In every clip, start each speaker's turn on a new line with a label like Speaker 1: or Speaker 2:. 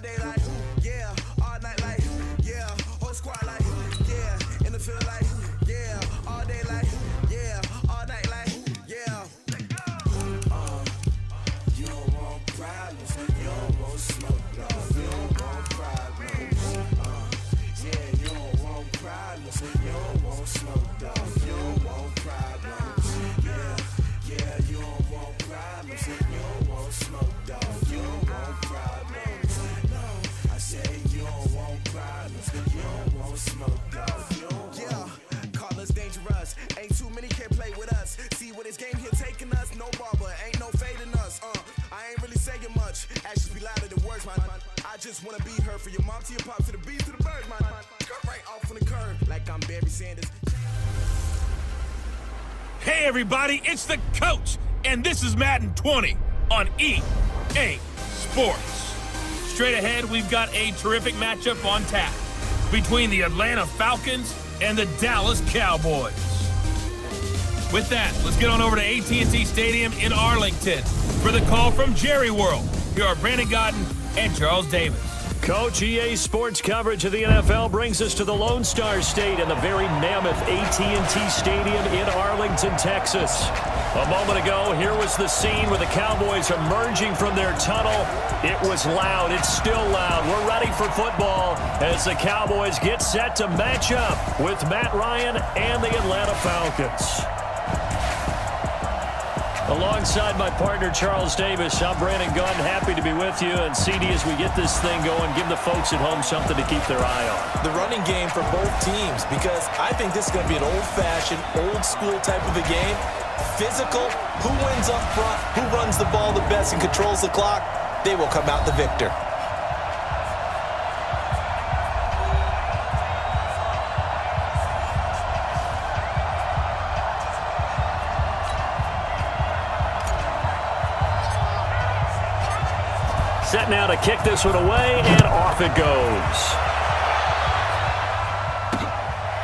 Speaker 1: All day like, yeah. All night like, yeah. Whole squad like, yeah. In the field like, yeah. All day like, yeah. All night like, yeah. You don't want problems. You don't want smoke, dog. You don't want problems. Yeah, you don't want problems. You don't want smoke, dog. You don't want problems. Yeah, you don't want problems. You don't want smoke, dog. You don't want problems. No, I say you don't want problems. You don't want smoke, dog. You don't want. Call us dangerous. Ain't too many can play with us. See what this game here taking us. No barber, ain't no fading us. I ain't really saying much. Actions be louder than words, man. I just wanna be heard. For your mom to your pop to the bees to the birds, man. Cut right off on the curb like I'm Barry Sanders.
Speaker 2: Hey everybody, it's the coach, and this is Madden 20 on EA Sports. Straight ahead, we've got a terrific matchup on tap between the Atlanta Falcons and the Dallas Cowboys. With that, let's get on over to AT&T Stadium in Arlington for the call from Jerry World. Here are Brandon Godden and Charles Davis.
Speaker 3: Coach, EA Sports coverage of the NFL brings us to the Lone Star State and the very mammoth AT&T Stadium in Arlington, Texas. A moment ago, here was the scene with the Cowboys emerging from their tunnel. It was loud. It's still loud. We're ready for football as the Cowboys get set to match up with Matt Ryan and the Atlanta Falcons. Alongside my partner, Charles Davis, I'm Brandon Gunn. Happy to be with you. And CD, as we get this thing going, give the folks at home something to keep their eye on.
Speaker 4: The running game for both teams, because I think this is going to be an old-fashioned, old-school type of a game. Physical, who wins up front, who runs the ball the best and controls the clock, they will come out the victor.
Speaker 3: Set now to kick this one away, and off it goes.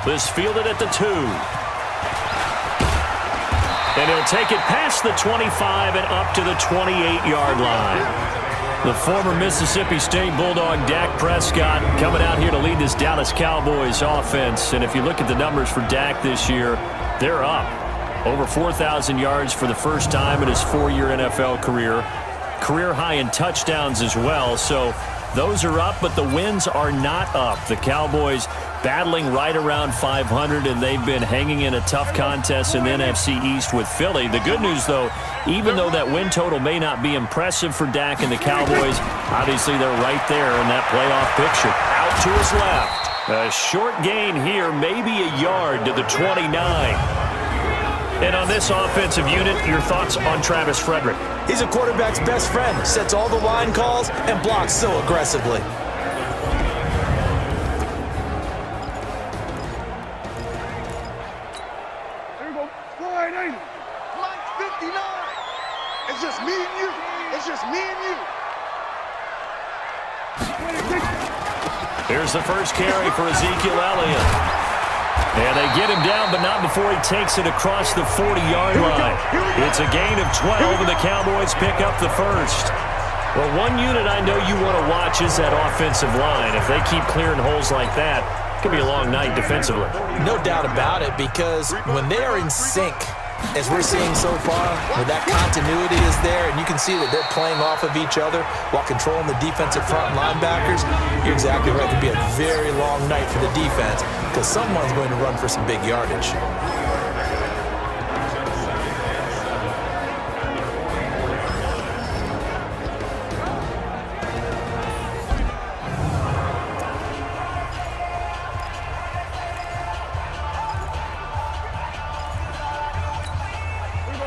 Speaker 3: This fielded at the 2. And he'll take it past the 25 and up to the 28-yard line. The former Mississippi State Bulldog Dak Prescott coming out here to lead this Dallas Cowboys offense. And if you look at the numbers for Dak this year, they're up. Over 4,000 yards for the first time in his 4-year NFL career. Career high in touchdowns as well. So those are up, but the wins are not up. The Cowboys battling right around 500, and they've been hanging in a tough contest in the NFC East with Philly. The good news, though, even though that win total may not be impressive for Dak and the Cowboys, obviously they're right there in that playoff picture. Out to his left. A short gain here, maybe a yard to the 29. And on this offensive unit, your thoughts on Travis Frederick?
Speaker 4: He's a quarterback's best friend. Sets all the line calls and blocks so aggressively.
Speaker 5: There you go. Wide 80. Mike 59. It's just me and you. It's just me and you.
Speaker 3: Here's the first carry for Ezekiel Elliott. And they get him down, but not before he takes it across the 40-yard line. It's a gain of 12, and the Cowboys pick up the first. Well, one unit I know you want to watch is that offensive line. If they keep clearing holes like that, it could be a long night defensively.
Speaker 4: No doubt about it, because when they are in sync, as we're seeing so far, where that continuity is there, and you can see that they're playing off of each other while controlling the defensive front linebackers, you're exactly right. It could be a very long night for the defense, because someone's going to run for some big yardage.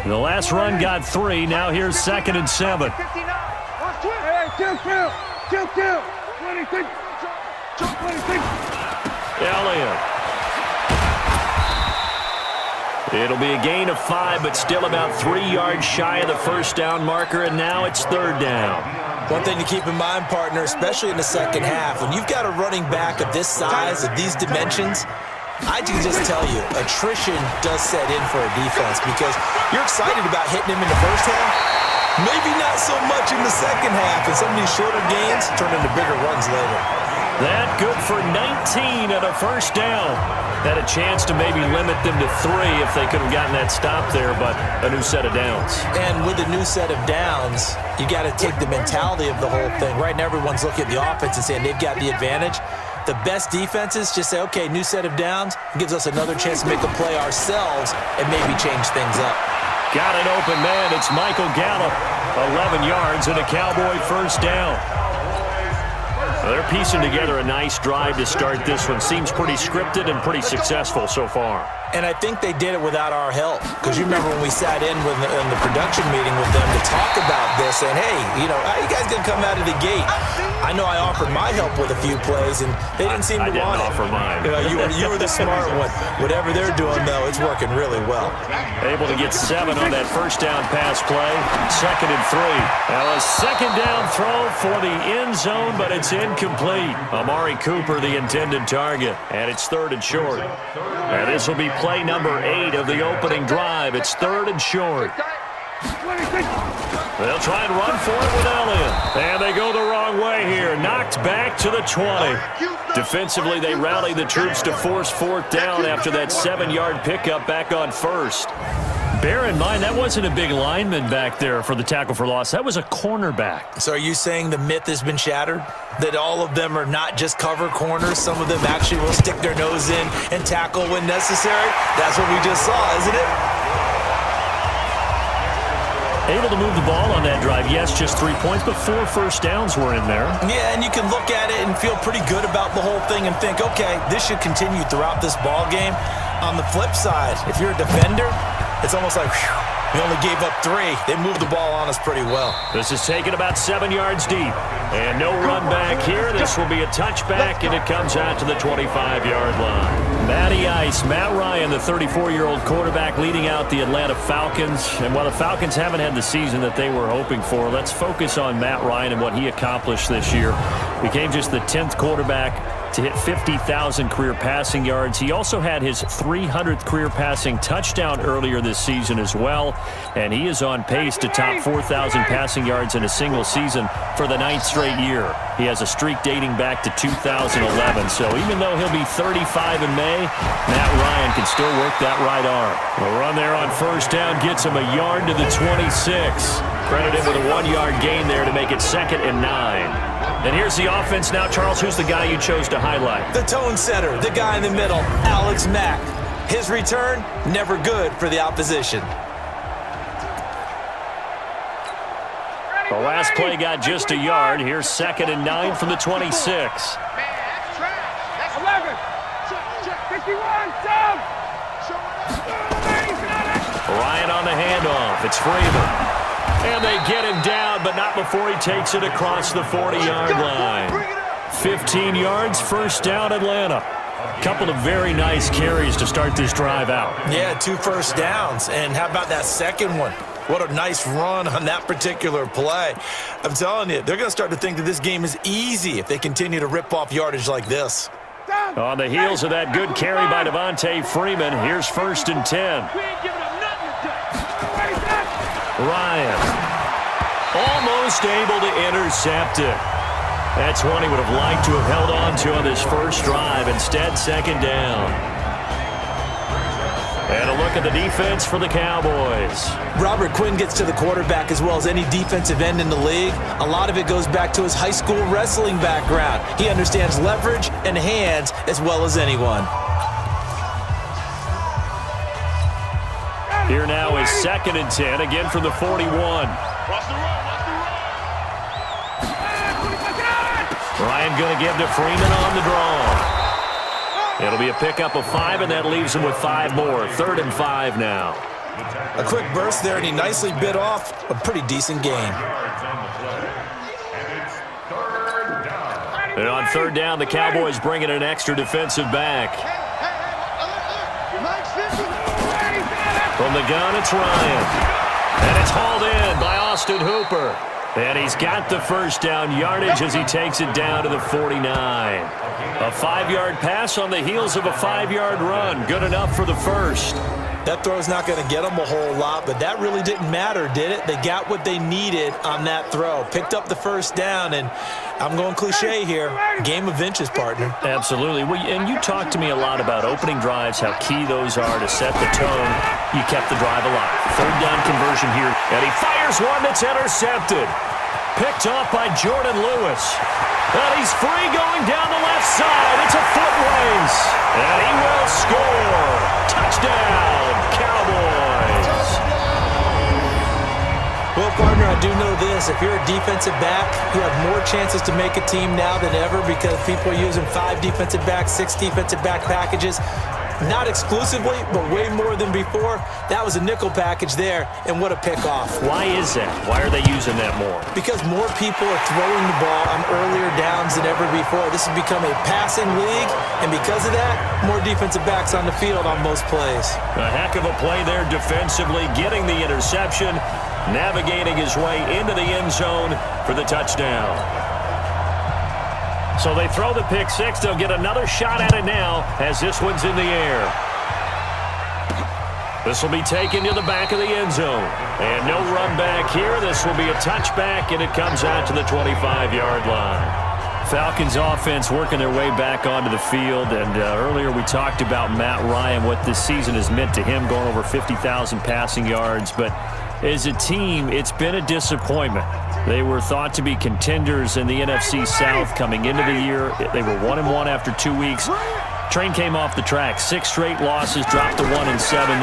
Speaker 3: The last run got 3. Now here's 2nd and 7.
Speaker 5: Hey, kill. 26.
Speaker 3: Elliott. It'll be a gain of 5, but still about 3 yards shy of the first down marker, and now it's 3rd down.
Speaker 4: One thing to keep in mind, partner, especially in the second half, when you've got a running back of this size, of these dimensions, I can just tell you, attrition does set in for a defense, because you're excited about hitting him in the first half. Maybe not so much in the second half, and some of these shorter gains turn into bigger runs later.
Speaker 3: That good for 19 and a first down. Had a chance to maybe limit them to 3 if they could have gotten that stop there, but a new set of downs.
Speaker 4: And with a new set of downs, you got to take the mentality of the whole thing. Right now, everyone's looking at the offense and saying they've got the advantage. The best defenses just say, okay, new set of downs, gives us another chance to make a play ourselves and maybe change things up.
Speaker 3: Got an open man. It's Michael Gallup. 11 yards and a Cowboy first down. Well, they're piecing together a nice drive to start this one. Seems pretty scripted and pretty successful so far.
Speaker 4: And I think they did it without our help. Because you remember when we sat in the production meeting with them to talk about this, and hey, how you guys going to come out of the gate? I know I offered my help with a few plays, and they didn't seem to want it.
Speaker 3: I didn't offer mine.
Speaker 4: You were the smart one. Whatever they're doing, though, it's working really well.
Speaker 3: Able to get 7 on that first down pass play. 2nd and 3. Now a second down throw for the end zone, but it's incomplete. Amari Cooper, the intended target, and it's 3rd and short. And this will be play number 8 of the opening drive. It's 3rd and short. They'll try and run for it with Elliott. And they go the wrong way here. Knocked back to the 20. Defensively, they rally the troops to force 4th down after that 7-yard pickup back on 1st. Bear in mind, that wasn't a big lineman back there for the tackle for loss. That was a cornerback.
Speaker 4: So are you saying the myth has been shattered? That all of them are not just cover corners? Some of them actually will stick their nose in and tackle when necessary? That's what we just saw, isn't it?
Speaker 3: Able to move the ball on that drive. Yes, just 3 points, but 4 first downs were in there.
Speaker 4: Yeah, and you can look at it and feel pretty good about the whole thing and think, okay, this should continue throughout this ball game. On the flip side, if you're a defender, it's almost like, whew, we only gave up 3. They moved the ball on us pretty well.
Speaker 3: This is taken about 7 yards deep. And no run back here. This will be a touchback, and it comes out to the 25-yard line. Matty Ice, Matt Ryan, the 34-year-old quarterback, leading out the Atlanta Falcons. And while the Falcons haven't had the season that they were hoping for, let's focus on Matt Ryan and what he accomplished this year. Became just the 10th quarterback to hit 50,000 career passing yards. He also had his 300th career passing touchdown earlier this season as well, and he is on pace to top 4,000 passing yards in a single season for the 9th straight year. He has a streak dating back to 2011, so even though he'll be 35 in May, Matt Ryan can still work that right arm. The run there on first down gets him a yard to the 26. Credited with a 1-yard gain there to make it 2nd and 9. And here's the offense now. Charles, who's the guy you chose to highlight?
Speaker 4: The tone setter, the guy in the middle, Alex Mack. His return, never good for the opposition.
Speaker 3: The last play got just a yard. Here's 2nd and 9 from the 26.
Speaker 5: Man, that's trash. That's 11. Check. 51, down.
Speaker 3: Ryan on the handoff. It's Freeman. And they get him down, but not before he takes it across the 40-yard line. 15 yards, first down, Atlanta. Couple of very nice carries to start this drive out.
Speaker 4: Yeah, 2 first downs. And how about that second one? What a nice run on that particular play. I'm telling you, they're going to start to think that this game is easy if they continue to rip off yardage like this.
Speaker 3: On the heels of that good carry by Devontae Freeman, here's 1st and 10. Ryan almost able to intercept it. That's one he would have liked to have held on to on this first drive. Instead, 2nd down. And a look at the defense for the Cowboys.
Speaker 4: Robert Quinn gets to the quarterback as well as any defensive end in the league. A lot of it goes back to his high school wrestling background. He understands leverage and hands as well as anyone.
Speaker 3: Here now is 2nd and 10, again from the 41. Ryan going to give to Freeman on the draw. It'll be a pickup of 5, and that leaves him with 5 more. 3rd and 5 now.
Speaker 4: A quick burst there, and he nicely bit off a pretty decent gain.
Speaker 3: And on 3rd down, the Cowboys bring in an extra defensive back. From the gun, it's Ryan. And it's hauled in by Austin Hooper. And he's got the first down yardage as he takes it down to the 49. A 5-yard pass on the heels of a 5-yard run. Good enough for the first.
Speaker 4: That throw's not going to get them a whole lot, but that really didn't matter, did it? They got what they needed on that throw. Picked up the first down, and I'm going cliche here. Game of inches, partner.
Speaker 3: Absolutely. Well, and you talked to me a lot about opening drives, how key those are to set the tone. You kept the drive alive. Third down conversion here, and he fires one that's intercepted. Picked off by Jordan Lewis. And he's free going down the left side. It's a foot race. And he will score. Touchdown, Cowboys.
Speaker 4: Well, partner, I do know this. If you're a defensive back, you have more chances to make a team now than ever because people are using 5 defensive backs, 6 defensive back packages. Not exclusively, but way more than before. That was a nickel package there, and what a pickoff.
Speaker 3: Why is that? Why are they using that more?
Speaker 4: Because more people are throwing the ball on earlier downs than ever before. This has become a passing league, and because of that, more defensive backs on the field on most plays.
Speaker 3: A heck of a play there defensively, getting the interception, navigating his way into the end zone for the touchdown. So they throw the pick six. They'll get another shot at it now as this one's in the air. This will be taken to the back of the end zone. And no run back here. This will be a touchback, and it comes out to the 25-yard line. Falcons offense working their way back onto the field. And earlier we talked about Matt Ryan, what this season has meant to him, going over 50,000 passing yards. But as a team, it's been a disappointment. They were thought to be contenders in the NFC South coming into the year. They were 1-1 after 2 weeks. Train came off the track. 6 straight losses, dropped to 1-7.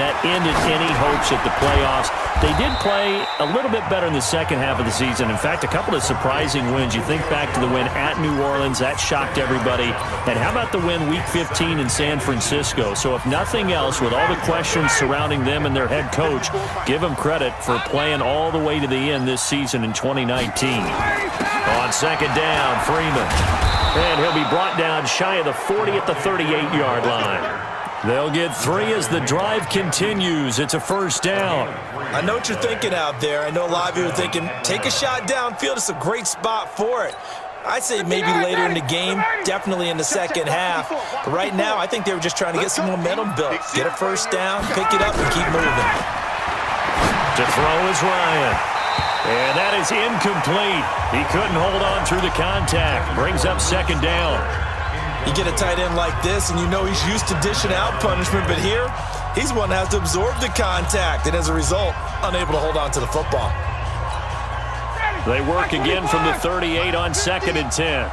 Speaker 3: That ended any hopes at the playoffs. They did play a little bit better in the second half of the season. In fact, a couple of surprising wins. You think back to the win at New Orleans. That shocked everybody. And how about the win Week 15 in San Francisco? So if nothing else, with all the questions surrounding them and their head coach, give them credit for playing all the way to the end this season in 2019. On second down, Freeman. And he'll be brought down shy of the 40 at the 38-yard line. They'll get 3 as the drive continues. It's a first down.
Speaker 4: I know what you're thinking out there. I know a lot of you are thinking, take a shot downfield. It's a great spot for it. I'd say maybe later in the game, definitely in the second half. But right now, I think they were just trying to get some momentum built. Get a first down, pick it up, and keep moving.
Speaker 3: To throw is Ryan. And that is incomplete. He couldn't hold on through the contact. Brings up second down.
Speaker 4: You get a tight end like this, and you know he's used to dishing out punishment, but here, he's one that has to absorb the contact, and as a result, unable to hold on to the football.
Speaker 3: They work again from the 38 on second and 10.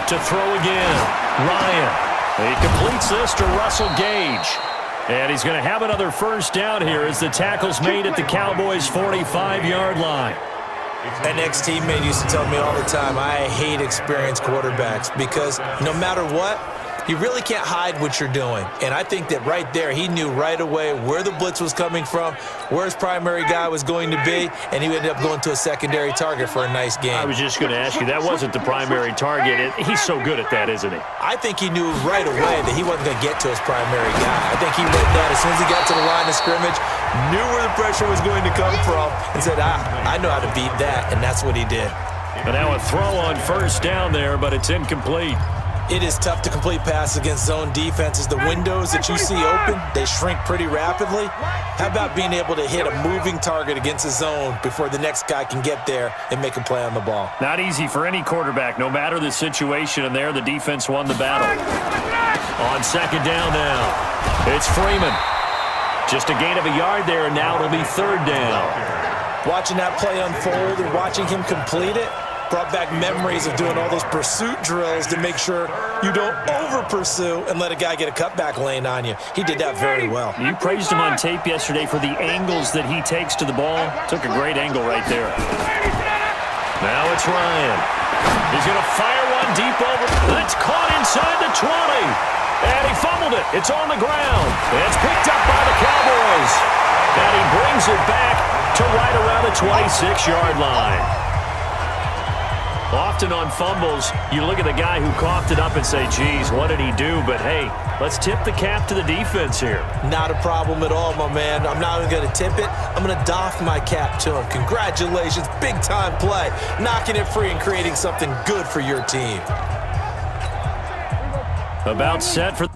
Speaker 3: To throw again, Ryan. He completes this to Russell Gage. And he's going to have another first down here as the tackle's made at the Cowboys' 45-yard line.
Speaker 4: An ex-teammate used to tell me all the time, I hate experienced quarterbacks because no matter what, you really can't hide what you're doing. And I think that right there, he knew right away where the blitz was coming from, where his primary guy was going to be, and he ended up going to a secondary target for a nice game.
Speaker 3: I was just going to ask you, that wasn't the primary target. He's so good at that, isn't he?
Speaker 4: I think he knew right away that he wasn't going to get to his primary guy. I think he read that as soon as he got to the line of scrimmage, knew where the pressure was going to come from, and said, I know how to beat that, and that's what he did.
Speaker 3: And now a throw on first down there, but it's incomplete.
Speaker 4: It is tough to complete passes against zone defenses. The windows that you see open, they shrink pretty rapidly. How about being able to hit a moving target against a zone before the next guy can get there and make a play on the ball?
Speaker 3: Not easy for any quarterback, no matter the situation, and there the defense won the battle. On second down now, it's Freeman. Just a gain of a yard there, and now it'll be third down.
Speaker 4: Watching that play unfold and watching him complete it brought back memories of doing all those pursuit drills to make sure you don't over-pursue and let a guy get a cutback lane on you. He did that very well.
Speaker 3: You praised him on tape yesterday for the angles that he takes to the ball. Took a great angle right there. Now it's Ryan. He's going to fire one deep over. That's caught inside the 20. And he fumbled it. It's on the ground. It's picked up by the Cowboys. And he brings it back to right around the 26-yard line. Often on fumbles, you look at the guy who coughed it up and say, geez, what did he do? But, hey, let's tip the cap to the defense here.
Speaker 4: Not a problem at all, my man. I'm not even going to tip it. I'm going to doff my cap to him. Congratulations. Big-time play. Knocking it free and creating something good for your team.
Speaker 3: About set for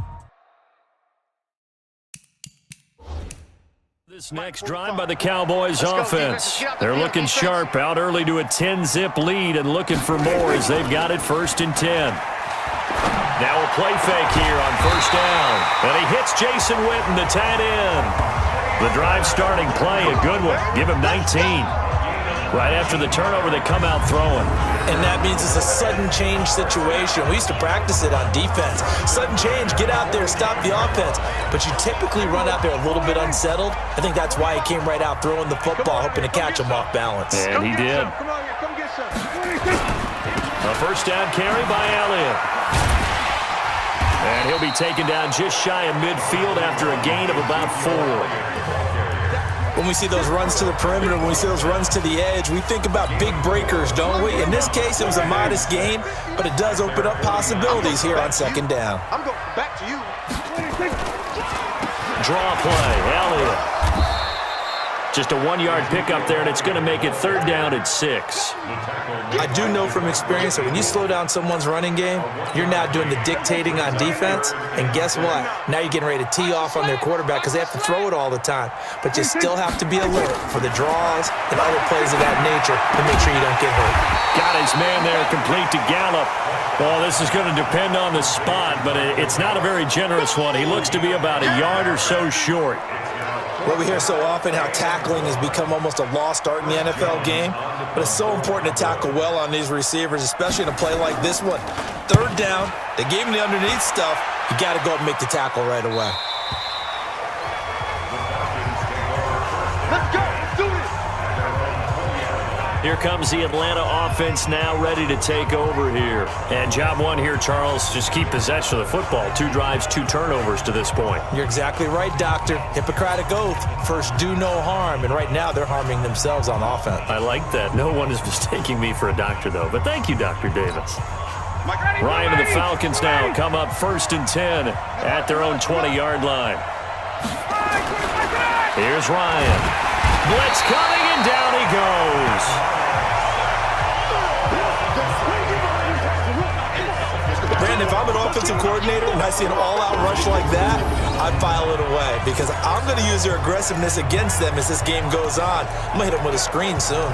Speaker 3: This next drive by the Cowboys offense. They're looking sharp, out early to a 10-zip lead and looking for more as they've got it 1st and 10. Now a play fake here on 1st down. And he hits Jason Witten, the tight end. The drive starting play, a good one. Give him 19. Right after the turnover, they come out throwing.
Speaker 4: And that means it's a sudden change situation. We used to practice it on defense. Sudden change, get out there, stop the offense. But you typically run out there a little bit unsettled. I think that's why he came right out throwing the football, hoping to catch him off balance.
Speaker 3: And he did. A 1st down carry by Elliott. And he'll be taken down just shy of midfield after a gain of about 4.
Speaker 4: When we see those runs to the perimeter, when we see those runs to the edge, we think about big breakers, don't we? In this case, it was a modest gain, but it does open up possibilities here on 2nd down.
Speaker 5: I'm going back to you.
Speaker 3: Draw play, Elliott. Just a 1-yard pickup there, and it's going to make it 3rd down at 6.
Speaker 4: I do know from experience that when you slow down someone's running game, you're now doing the dictating on defense, and guess what? Now you're getting ready to tee off on their quarterback because they have to throw it all the time. But you still have to be alert for the draws and other plays of that nature to make sure you don't get hurt.
Speaker 3: Got his man there, complete to Gallup. Well, this is going to depend on the spot, but it's not a very generous one. He looks to be about a yard or so short.
Speaker 4: Well, we hear so often how tackling has become almost a lost art in the NFL game, but it's so important to tackle well on these receivers, especially in a play like this one. 3rd down, they gave him the underneath stuff. You got to go and make the tackle right away.
Speaker 5: Let's go. Do it.
Speaker 3: Here comes the Atlanta offense now ready to take over here. And job one here, Charles, just keep possession of the football. 2 drives, 2 turnovers to this point.
Speaker 4: You're exactly right, Doctor. Hippocratic oath. First, do no harm. And right now, they're harming themselves on offense.
Speaker 3: I like that. No one is mistaking me for a doctor, though. But thank you, Dr. Davis. Ryan and the Falcons now come up 1st and 10 at their own 20-yard line. Here's Ryan. Blitz coming, and down he goes.
Speaker 4: Brandon, if I'm an offensive coordinator and I see an all-out rush like that, I'd file it away because I'm going to use their aggressiveness against them as this game goes on. I'm going to hit them with a screen soon.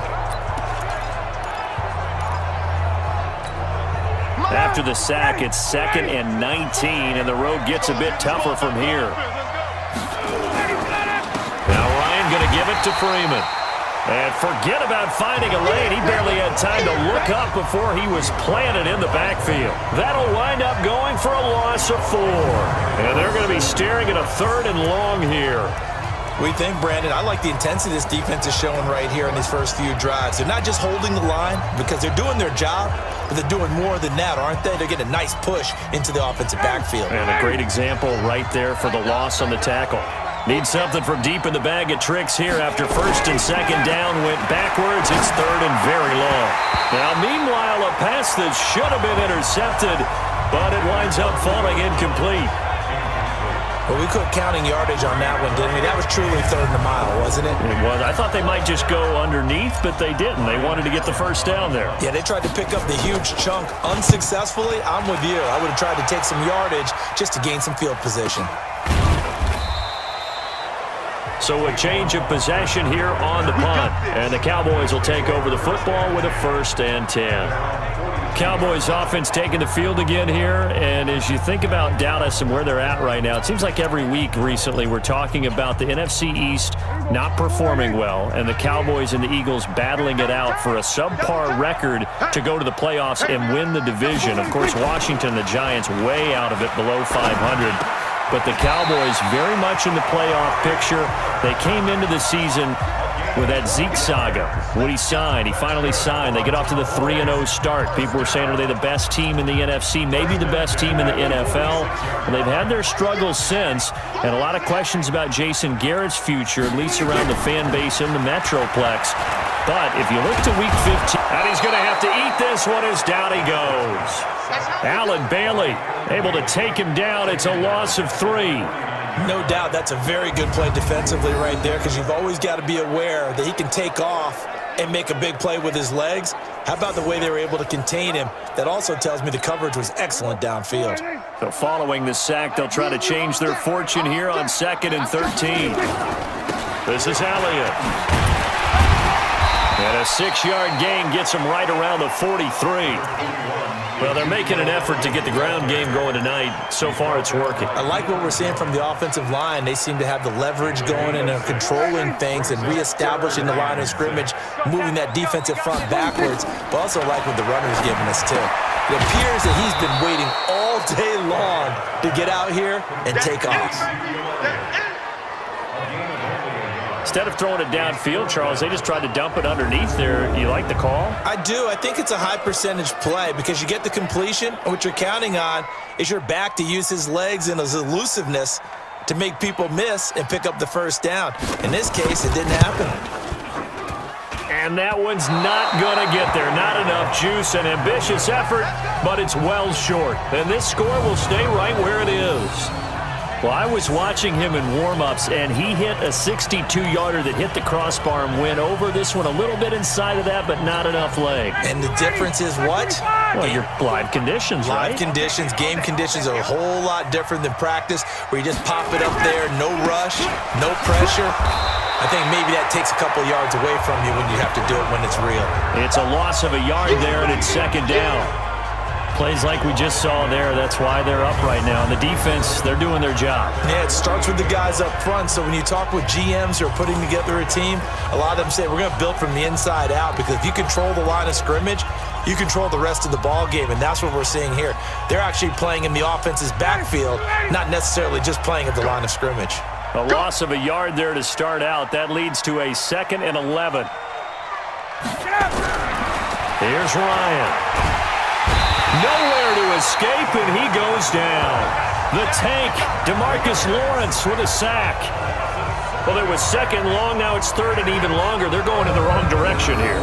Speaker 3: After the sack, it's 2nd and 19, and the road gets a bit tougher from here. Now Ryan going to give it to Freeman. And forget about finding a lane. He barely had time to look up before he was planted in the backfield. That'll wind up going for a loss of 4. And they're going to be staring at a 3rd and long here.
Speaker 4: We think, Brandon, I like the intensity this defense is showing right here in these first few drives. They're not just holding the line because they're doing their job, but they're doing more than that, aren't they? They're getting a nice push into the offensive backfield.
Speaker 3: And a great example right there for the loss on the tackle. Need something from deep in the bag of tricks here after 1st and 2nd down went backwards. It's 3rd and very long. Now, meanwhile, a pass that should have been intercepted, but it winds up falling incomplete.
Speaker 4: Well, we quit counting yardage on that one, didn't we? That was truly 3rd and a mile, wasn't it?
Speaker 3: It was. I thought they might just go underneath, but they didn't. They wanted to get the 1st down there.
Speaker 4: Yeah, they tried to pick up the huge chunk unsuccessfully. I'm with you. I would have tried to take some yardage just to gain some field position.
Speaker 3: So a change of possession here on the punt. And the Cowboys will take over the football with a 1st and 10. Cowboys offense taking the field again here. And as you think about Dallas and where they're at right now, it seems like every week recently we're talking about the NFC East not performing well and the Cowboys and the Eagles battling it out for a subpar record to go to the playoffs and win the division. Of course, Washington, the Giants, way out of it, below 500. But the Cowboys very much in the playoff picture. They came into the season with that Zeke saga. When he signed, he finally signed. They get off to the 3-0 start. People were saying, are they the best team in the NFC? Maybe the best team in the NFL. And they've had their struggles since. And a lot of questions about Jason Garrett's future, at least around the fan base in the Metroplex. But if you look to Week 15, and he's going to have to eat this one as down he goes. Allen Bailey able to take him down. It's a loss of 3.
Speaker 4: No doubt that's a very good play defensively right there because you've always got to be aware that he can take off and make a big play with his legs. How about the way they were able to contain him? That also tells me the coverage was excellent downfield.
Speaker 3: So following the sack, they'll try to change their fortune here on 2nd and 13. This is Elliott. And a 6-yard gain gets him right around the 43. Well, they're making an effort to get the ground game going tonight. So far, it's working.
Speaker 4: I like what we're seeing from the offensive line. They seem to have the leverage going and are controlling things and reestablishing the line of scrimmage, moving that defensive front backwards. But also like what the runner's giving us, too. It appears that he's been waiting all day long to get out here and take off.
Speaker 3: Instead of throwing it downfield, Charles, they just tried to dump it underneath there. You like the call?
Speaker 4: I do. I think it's a high percentage play because you get the completion, and what you're counting on is your back to use his legs and his elusiveness to make people miss and pick up the first down. In this case, it didn't happen.
Speaker 3: And that one's not going to get there. Not enough juice, an ambitious effort, but it's well short. And this score will stay right where it is. Well, I was watching him in warm-ups, and he hit a 62-yarder that hit the crossbar and went over. This one a little bit inside of that, but not enough leg.
Speaker 4: And the difference is what?
Speaker 3: Well, your live conditions, right?
Speaker 4: Live conditions, game conditions are a whole lot different than practice, where you just pop it up there, no rush, no pressure. I think maybe that takes a couple yards away from you when you have to do it when it's real. It's
Speaker 3: a loss of a yard there, and it's second down. Plays like we just saw there. That's why they're up right now. And the defense, they're doing their job.
Speaker 4: Yeah, it starts with the guys up front. So when you talk with GMs who are putting together a team, a lot of them say we're going to build from the inside out, because if you control the line of scrimmage, you control the rest of the ball game, and that's what we're seeing here. They're actually playing in the offense's backfield, not necessarily just playing at the line of scrimmage.
Speaker 3: A loss of a yard there to start out. That leads to a 2nd and 11. Here's Ryan. Nowhere to escape, and he goes down. The tank, DeMarcus Lawrence with a sack. Well, it was 2nd long, now it's 3rd and even longer. They're going in the wrong direction here.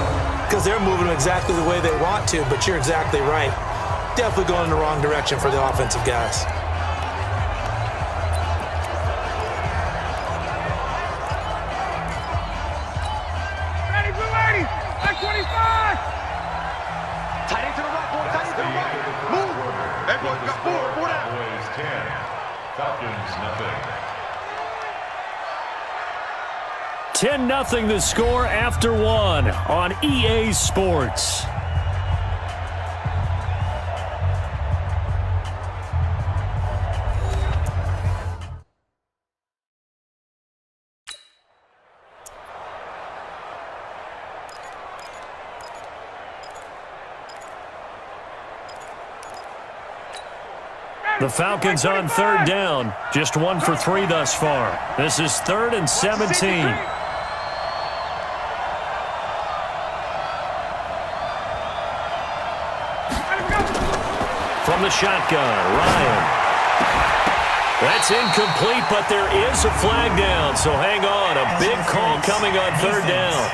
Speaker 4: Because they're moving exactly the way they want to, but you're exactly right. Definitely going in the wrong direction for the offensive guys.
Speaker 5: Ready, blue 80, back 25. Tight end to the right, boy, tight end to the right. Move. That boy's got 4 down.
Speaker 6: Cowboys 10, Falcons nothing.
Speaker 3: 10-0 the score after 1 on EA Sports. The Falcons on 3rd down. Just 1 for 3 thus far. This is 3rd and 17. From the shotgun, Ryan. That's incomplete, but there is a flag down, so hang on. A big call coming on 3rd down.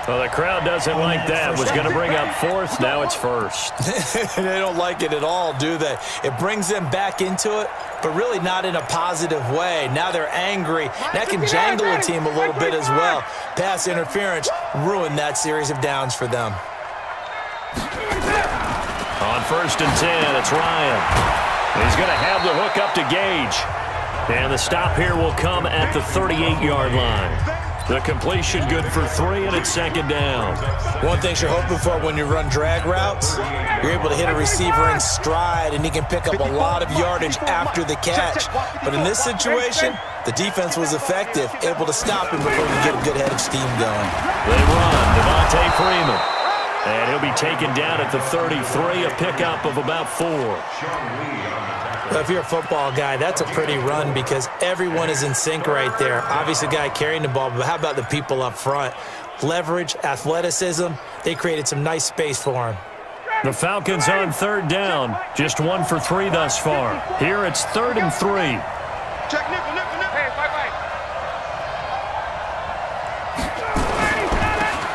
Speaker 3: Well, the crowd doesn't like that. Was going to bring up 4th. Now it's 1st.
Speaker 4: They don't like it at all, do they? It brings them back into it, but really not in a positive way. Now they're angry. That can jangle a team a little bit as well. Pass interference ruined that series of downs for them.
Speaker 3: On 1st and 10, it's Ryan. He's going to have the hook up to Gage. And the stop here will come at the 38-yard line. The completion good for 3, and it's 2nd down.
Speaker 4: One thing you're hoping for when you run drag routes, you're able to hit a receiver in stride, and he can pick up a lot of yardage after the catch. But in this situation, the defense was effective, able to stop him before you get a good head of steam going.
Speaker 3: They run, Devontae Freeman. And he'll be taken down at the 33, a pickup of about 4.
Speaker 4: Well, if you're a football guy, that's a pretty run because everyone is in sync right there. Obviously, the guy carrying the ball, but how about the people up front? Leverage, athleticism, they created some nice space for him.
Speaker 3: The Falcons on 3rd down, just 1 for 3 thus far. Here it's 3rd and 3.
Speaker 5: Check nickel. Hey, bye.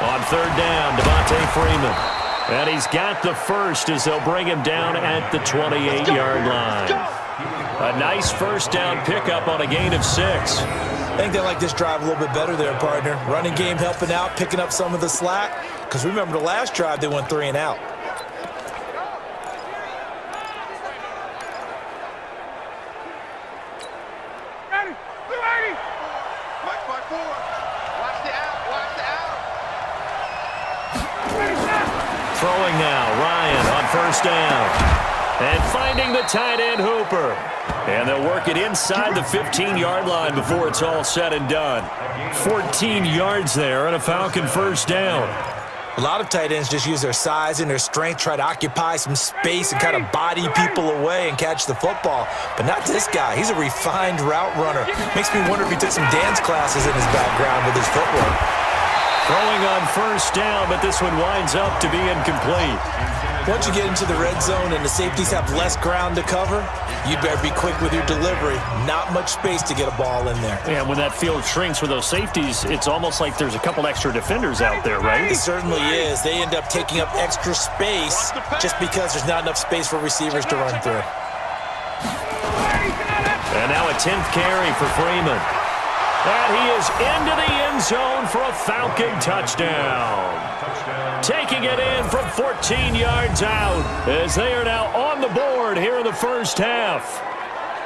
Speaker 3: On 3rd down, Devontae Freeman. And he's got the first as they'll bring him down at the 28-yard line. A nice first down pickup on a gain of 6.
Speaker 4: I think they like this drive a little bit better there, partner. Running game helping out, picking up some of the slack. Because remember the last drive, they went 3 and out.
Speaker 5: Ready, blue
Speaker 3: Throwing now, Ryan on first down. And finding the tight end, Hooper. And they'll work it inside the 15-yard line before it's all said and done. 14 yards there and a Falcon first down.
Speaker 4: A lot of tight ends just use their size and their strength, try to occupy some space and kind of body people away and catch the football. But not this guy. He's a refined route runner. Makes me wonder if he took some dance classes in his background with his footwork.
Speaker 3: Throwing on first down, but this one winds up to be incomplete.
Speaker 4: Once you get into the red zone and the safeties have less ground to cover, you better be quick with your delivery. Not much space to get a ball in there.
Speaker 3: And when that field shrinks with those safeties, it's almost like there's a couple extra defenders out there, right?
Speaker 4: It certainly is. They end up taking up extra space just because there's not enough space for receivers to run through.
Speaker 3: And now a 10th carry for Freeman. And he is into the end zone for a Falcon touchdown. Taking it in from 14 yards out as they are now on the board here in the first half.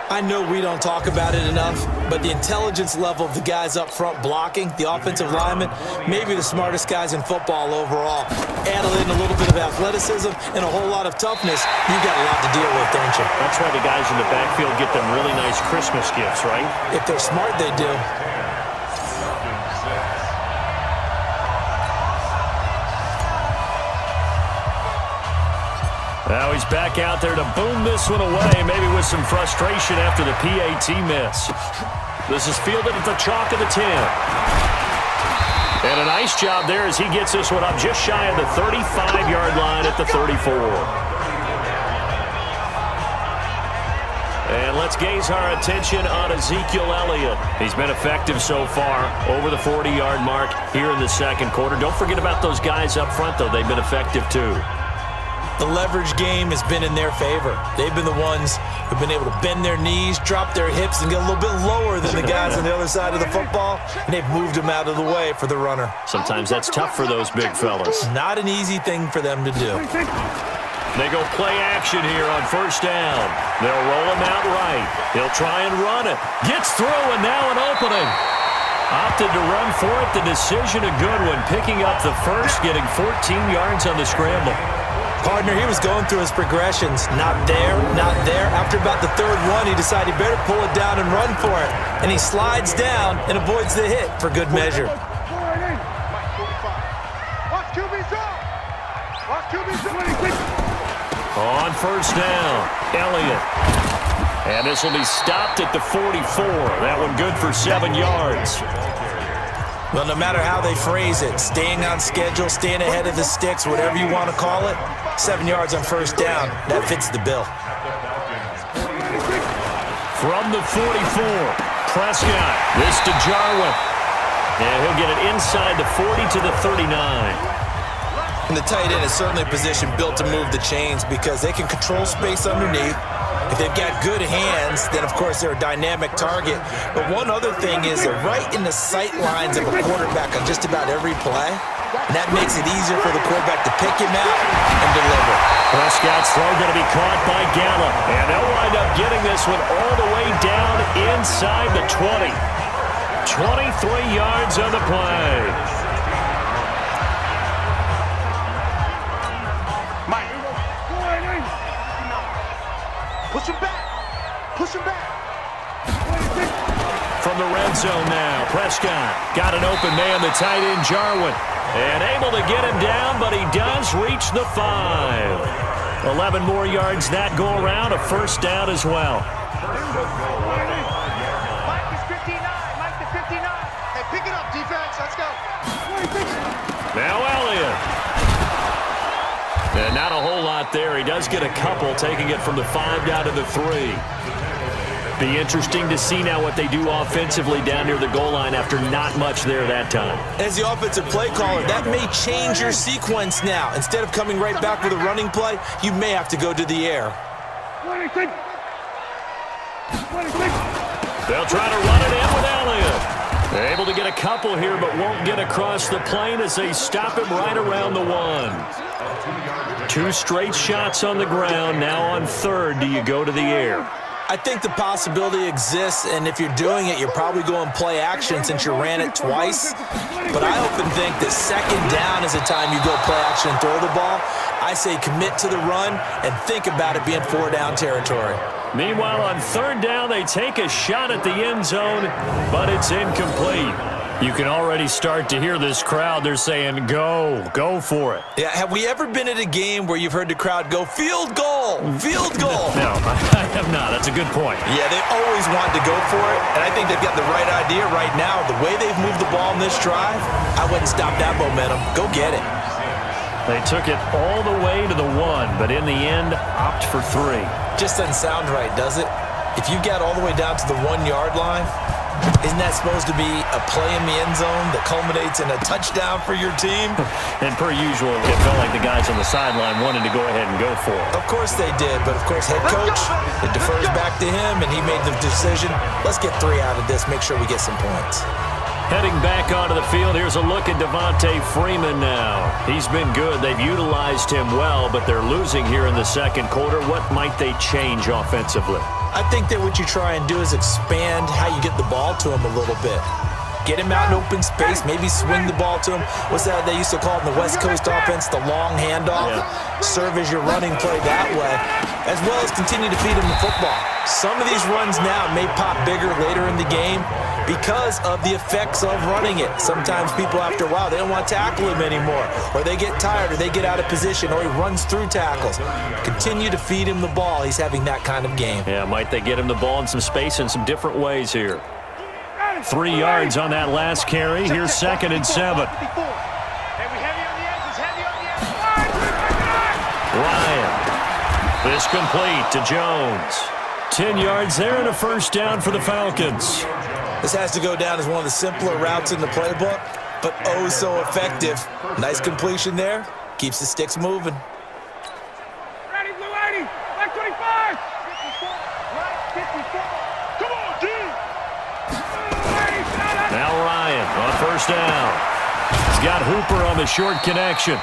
Speaker 4: I know we don't talk about it enough, but the intelligence level of the guys up front blocking, the offensive linemen, maybe the smartest guys in football overall. Add in a little bit of athleticism and a whole lot of toughness, you've got a lot to deal with, don't you?
Speaker 3: That's why the guys in the backfield get them really nice Christmas gifts, right?
Speaker 4: If they're smart, they do.
Speaker 3: Now he's back out there to boom this one away, maybe with some frustration after the PAT miss. This is fielded at the chalk of the 10. And a nice job there as he gets this one up just shy of the 35-yard line at the 34. And let's gaze our attention on Ezekiel Elliott. He's been effective so far over the 40-yard mark here in the second quarter. Don't forget about those guys up front, though. They've been effective, too.
Speaker 4: The leverage game has been in their favor. They've been the ones who've been able to bend their knees, drop their hips, and get a little bit lower than the guys on the other side of the football, and they've moved them out of the way for the runner.
Speaker 3: Sometimes that's tough for those big fellas.
Speaker 4: Not an easy thing for them to do.
Speaker 3: They go play action here on first down. They'll roll him out right. He'll try and run it. Gets through, and now an opening. Opted to run for it. The decision a good one, picking up the first, getting 14 yards on the scramble.
Speaker 4: Partner, he was going through his progressions. Not there, not there. After about the third one, he decided he better pull it down and run for it. And he slides down and avoids the hit for good measure.
Speaker 3: On first down, Elliott. And this will be stopped at the 44. That one good for 7 yards.
Speaker 4: Well, no matter how they phrase it, staying on schedule, staying ahead of the sticks, whatever you want to call it, 7 yards on first down, that fits the bill.
Speaker 3: From the 44, Prescott. This to Jarwin. And he'll get it inside the 40 to the 39.
Speaker 4: And the tight end is certainly a position built to move the chains because they can control space underneath. If they've got good hands, then, of course, they're a dynamic target. But one other thing is they're right in the sight lines of a quarterback on just about every play. And that makes it easier for the quarterback to pick him out and deliver.
Speaker 3: Prescott's throw going to be caught by Gallup. And they'll wind up getting this one all the way down inside the 20. 23 yards on the play.
Speaker 5: Push him back. Push him back.
Speaker 3: From the red zone now, Prescott got an open man, the tight end Jarwin, and able to get him down, but he does reach the 5. 11 more yards that go around, a first down as well.
Speaker 5: Mike is 59. Mike to 59. Hey, pick it up, defense. Let's go.
Speaker 3: Now Elliott. And not a whole lot there. He does get a couple, taking it from the 5 down to the 3. Be interesting to see now what they do offensively down near the goal line after not much there that time.
Speaker 4: As the offensive play caller, that may change your sequence now. Instead of coming right back with a running play, you may have to go to the air.
Speaker 3: They'll try to run it in with Elliott. They're able to get a couple here, but won't get across the plane as they stop him right around the 1. 2 straight shots on the ground. Now on third, do you go to the air?
Speaker 4: I think the possibility exists, and if you're doing it, you're probably going play action since you ran it twice. But I often think that second down is the time you go play action and throw the ball I say commit to the run and think about it being 4-down territory.
Speaker 3: Meanwhile, on 3rd down, they take a shot at the end zone, but it's incomplete. You can already start to hear this crowd. They're saying, go for it.
Speaker 4: Yeah, have we ever been at a game where you've heard the crowd go, field goal, field goal?
Speaker 3: No, I have not. That's a good point.
Speaker 4: Yeah, they always wanted to go for it, and I think they've got the right idea right now. The way they've moved the ball in this drive, I wouldn't stop that momentum. Go get it.
Speaker 3: They took it all the way to the 1, but in the end, opt for 3.
Speaker 4: Just doesn't sound right, does it? If you got all the way down to the 1-yard line, isn't that supposed to be a play in the end zone that culminates in a touchdown for your team?
Speaker 3: And per usual, it felt like the guys on the sideline wanted to go ahead and go for it.
Speaker 4: Of course they did, but of course head coach, it defers back to him, and he made the decision, let's get 3 out of this, make sure we get some points.
Speaker 3: Heading back onto the field, here's a look at Devontae Freeman now. He's been good. They've utilized him well, but they're losing here in the second quarter. What might they change offensively?
Speaker 4: I think that what you try and do is expand how you get the ball to him a little bit. Get him out in open space, maybe swing the ball to him. What's that they used to call it in the West Coast offense, the long handoff?
Speaker 3: Yeah.
Speaker 4: Serve as your running play that way, as well as continue to feed him the football. Some of these runs now may pop bigger later in the game because of the effects of running it. Sometimes people, after a while, they don't want to tackle him anymore, or they get tired, or they get out of position, or he runs through tackles. Continue to feed him the ball. He's having that kind of game.
Speaker 3: Yeah, might they get him the ball in some space in some different ways here. 3 yards on that last carry. Here's 2nd and 7. Ryan. This complete to Jones. 10 yards there and a 1st down for the Falcons.
Speaker 4: This has to go down as one of the simpler routes in the playbook, but oh so effective. Nice completion there. Keeps the sticks moving.
Speaker 5: Ready, blue 80, back 25. 54, right, 54. Come on, G.
Speaker 3: Now Ryan on 1st down. He's got Hooper on the short connection.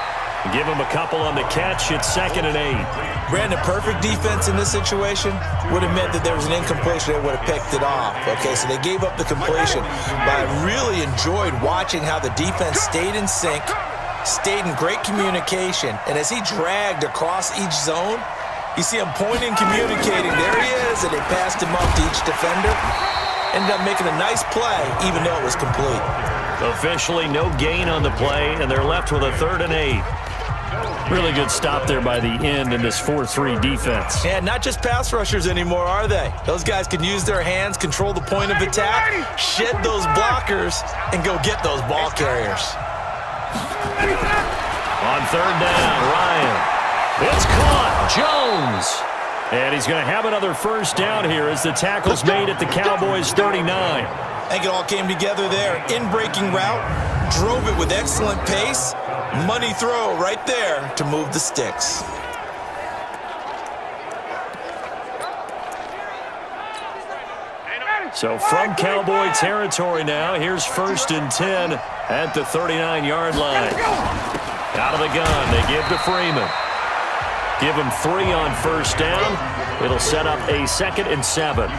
Speaker 3: Give him a couple on the catch. It's 2nd and 8.
Speaker 4: Brandon, perfect defense in this situation would have meant that there was an incompletion. They would have picked it off. Okay, so they gave up the completion. But I really enjoyed watching how the defense stayed in sync, stayed in great communication, and as he dragged across each zone, you see him pointing, communicating. There he is, and they passed him up to each defender. Ended up making a nice play, even though it was complete.
Speaker 3: Officially no gain on the play, and they're left with a 3rd and 8. Really good stop there by the end in this 4-3 defense.
Speaker 4: Yeah, not just pass rushers anymore, are they? Those guys can use their hands, control the point of attack, shed those blockers, and go get those ball carriers.
Speaker 3: On 3rd down, Ryan. It's caught. Jones. And he's going to have another 1st down here as the tackle's made at the Cowboys 39.
Speaker 4: I think it all came together there. In-breaking route, drove it with excellent pace. Money throw right there to move the sticks.
Speaker 3: So from Cowboy territory now, here's 1st and 10 at the 39-yard line. Out of the gun, they give to Freeman. Give him 3 on 1st down. It'll set up a 2nd and 7.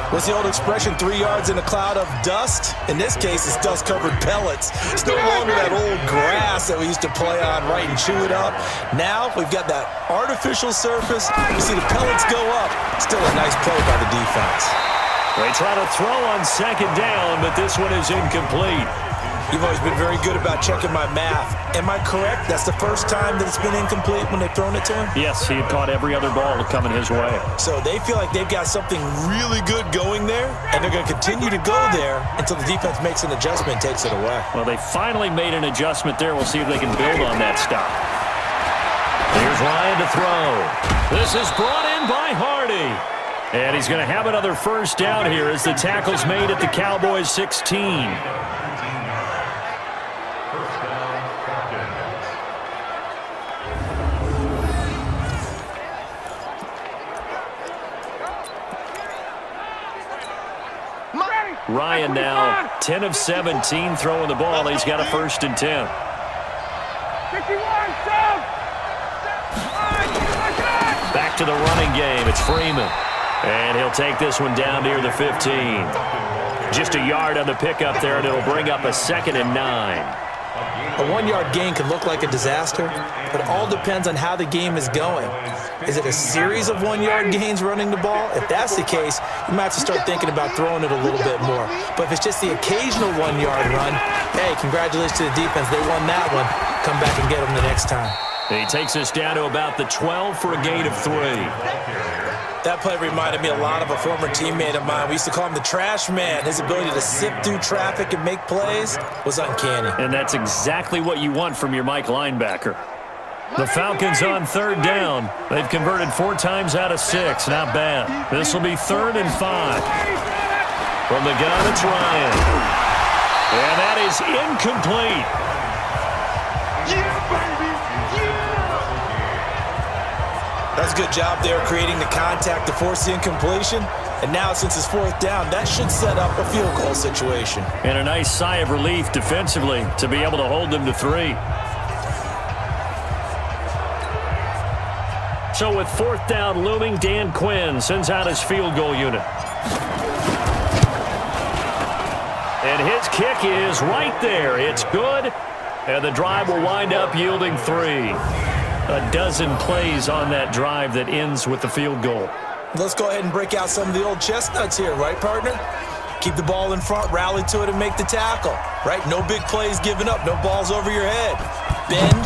Speaker 4: What's the old expression, 3 yards in a cloud of dust? In this case, it's dust-covered pellets. It's no longer that old grass that we used to play on, right, and chew it up. Now, we've got that artificial surface. You see the pellets go up. Still a nice play by the defense.
Speaker 3: They try to throw on 2nd down, but this one is incomplete.
Speaker 4: You've always been very good about checking my math. Am I correct? That's the first time that it's been incomplete when they've thrown it to him?
Speaker 3: Yes, he had caught every other ball coming his way.
Speaker 4: So they feel like they've got something really good going there, and they're going to continue to go there until the defense makes an adjustment and takes it away.
Speaker 3: Well, they finally made an adjustment there. We'll see if they can build on that stop. Here's Ryan to throw. This is brought in by Hardy. And he's going to have another 1st down here as the tackle's made at the Cowboys 16. Ryan now 10 of 17 throwing the ball. He's got a 1st and 10.
Speaker 5: 51,
Speaker 3: Back to the running game. It's Freeman. And he'll take this one down near the 15. Just a yard on the pickup there, and it'll bring up a 2nd and 9.
Speaker 4: A 1-yard gain can look like a disaster, but it all depends on how the game is going. Is it a series of 1-yard gains running the ball? If that's the case, you might have to start thinking about throwing it a little bit more. But if it's just the occasional 1-yard run, hey, congratulations to the defense. They won that one. Come back and get them the next time.
Speaker 3: He takes us down to about the 12 for a gain of 3.
Speaker 4: That play reminded me a lot of a former teammate of mine. We used to call him the trash man. His ability to sift through traffic and make plays was uncanny.
Speaker 3: And that's exactly what you want from your Mike linebacker. The Falcons on 3rd down. They've converted 4 times out of 6. Not bad. This will be 3rd and 5. From the gun, it's Ryan. And that is incomplete.
Speaker 4: That's a good job there creating the contact to force the incompletion. And now since it's 4th down, that should set up a field goal situation.
Speaker 3: And a nice sigh of relief defensively to be able to hold them to 3. So with 4th down looming, Dan Quinn sends out his field goal unit. And his kick is right there. It's good. And the drive will wind up yielding 3. A dozen plays on that drive that ends with the field goal.
Speaker 4: Let's go ahead and break out some of the old chestnuts here, right, partner? Keep the ball in front, rally to it, and make the tackle, right? No big plays given up, no balls over your head. Bend,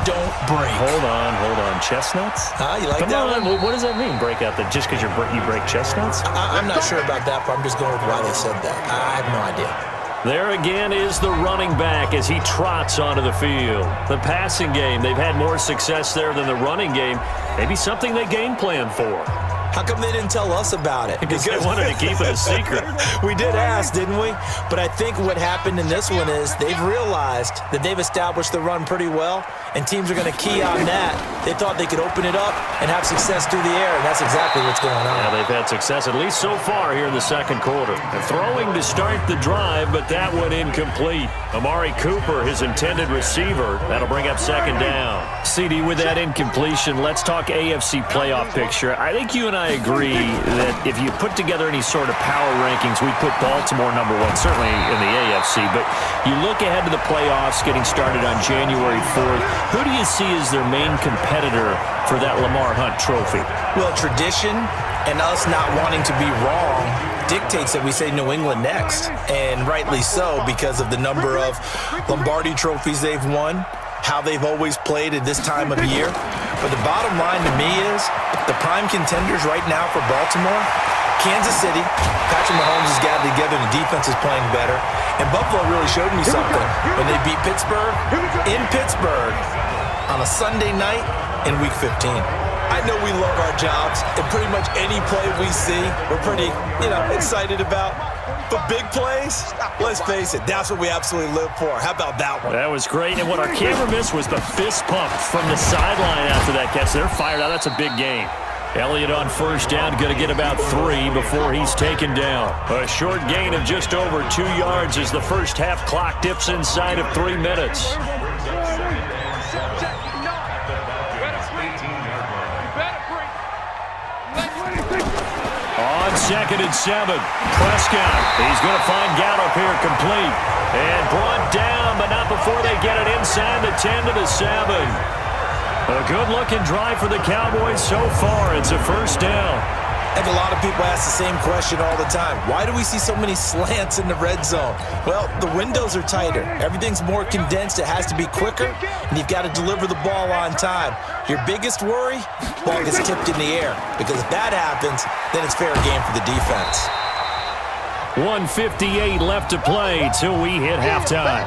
Speaker 4: don't break.
Speaker 3: Hold on. Chestnuts?
Speaker 4: You like that one?
Speaker 3: What does that mean, break out? That just because you break chestnuts?
Speaker 4: I'm not sure about that, but I'm just going with why they said that. I have no idea.
Speaker 3: There again is the running back as he trots onto the field. The passing game, they've had more success there than the running game. Maybe something they game plan for.
Speaker 4: How come they didn't tell us about it?
Speaker 3: Because they wanted to keep it a secret.
Speaker 4: We did ask, didn't we? But I think what happened in this one is they've realized that they've established the run pretty well, and teams are going to key on that. They thought they could open it up and have success through the air, and that's exactly what's going on.
Speaker 3: Yeah, they've had success, at least so far here in the second quarter. They're throwing to start the drive, but that one incomplete. Amari Cooper, his intended receiver. That'll bring up 2nd down. CD, with that incompletion, let's talk AFC playoff picture. I think you and I agree that if you put together any sort of power rankings, we'd put Baltimore number 1, certainly in the AFC. But you look ahead to the playoffs getting started on January 4th. Who do you see as their main competitor for that Lamar Hunt trophy?
Speaker 4: Well, tradition and us not wanting to be wrong dictates that we say New England next. And rightly so, because of the number of Lombardi trophies they've won, how they've always played at this time of year. But the bottom line to me is the prime contenders right now for Baltimore, Kansas City. Patrick Mahomes has got it together. The defense is playing better. And Buffalo really showed me something when they beat Pittsburgh in Pittsburgh on a Sunday night in Week 15. I know we love our jobs, and pretty much any play we see, we're pretty, excited about. But big plays, let's face it, that's what we absolutely live for. How about that one?
Speaker 3: That was great, and what our camera missed was the fist pump from the sideline after that catch. They're fired out. That's a big game. Elliott on 1st down, going to get about 3 before he's taken down. A short gain of just over 2 yards as the first half clock dips inside of 3 minutes. On 2nd and 7, Prescott. He's going to find Gallup here complete. And brought down, but not before they get it inside the 10 to the 7. A good-looking drive for the Cowboys so far. It's a 1st down.
Speaker 4: I think a lot of people ask the same question all the time. Why do we see so many slants in the red zone? Well, the windows are tighter. Everything's more condensed. It has to be quicker, and you've got to deliver the ball on time. Your biggest worry? Ball gets tipped in the air, because if that happens, then it's fair game for the defense.
Speaker 3: 1:58 left to play till we hit halftime.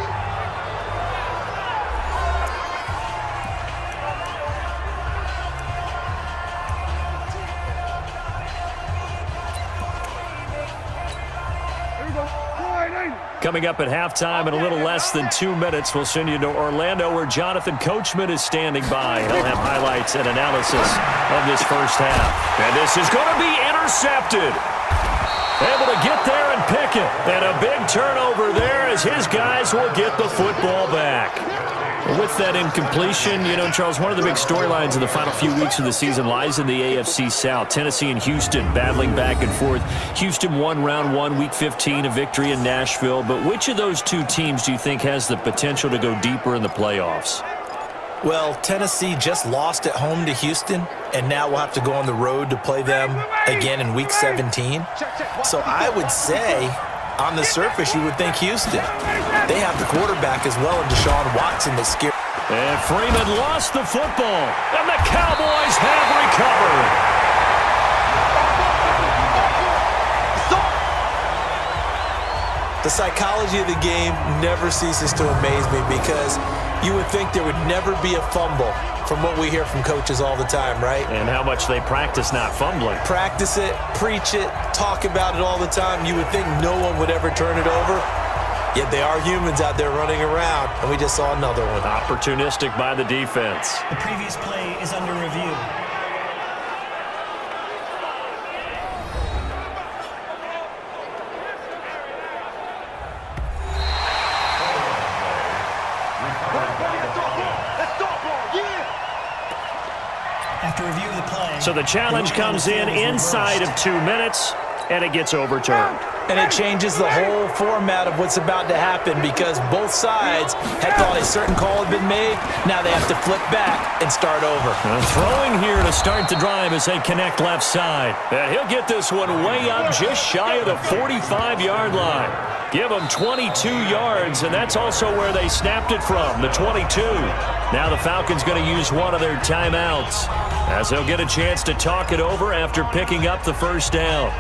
Speaker 3: Coming up at halftime in a little less than 2 minutes, we'll send you to Orlando where Jonathan Coachman is standing by. He'll have highlights and analysis of this first half. And this is going to be intercepted. Able to get there and pick it. And a big turnover there as his guys will get the football back. With that incompletion, Charles, one of the big storylines in the final few weeks of the season lies in the AFC South. Tennessee and Houston battling back and forth. Houston won round 1, week 15, a victory in Nashville. But which of those two teams do you think has the potential to go deeper in the playoffs?
Speaker 4: Well, Tennessee just lost at home to Houston, and now we'll have to go on the road to play them again in week 17. So I would say, on the surface, you would think Houston. They have the quarterback as well, and Deshaun Watson that's scared.
Speaker 3: And Freeman lost the football, and the Cowboys have recovered.
Speaker 4: The psychology of the game never ceases to amaze me because you would think there would never be a fumble from what we hear from coaches all the time, right?
Speaker 3: And how much they practice not fumbling.
Speaker 4: Practice it, preach it, talk about it all the time. You would think no one would ever turn it over. Yet they are humans out there running around, and we just saw another one.
Speaker 3: Opportunistic by the defense.
Speaker 7: The previous play is under review. After review of the play.
Speaker 3: So the challenge comes in inside of 2 minutes, and it gets overturned.
Speaker 4: And it changes the whole format of what's about to happen because both sides had thought a certain call had been made. Now they have to flip back and start over.
Speaker 3: Throwing here to start the drive as they connect left side. And he'll get this one way up just shy of the 45-yard line. Give them 22 yards, and that's also where they snapped it from, the 22. Now the Falcons going to use one of their timeouts as they'll get a chance to talk it over after picking up the first down.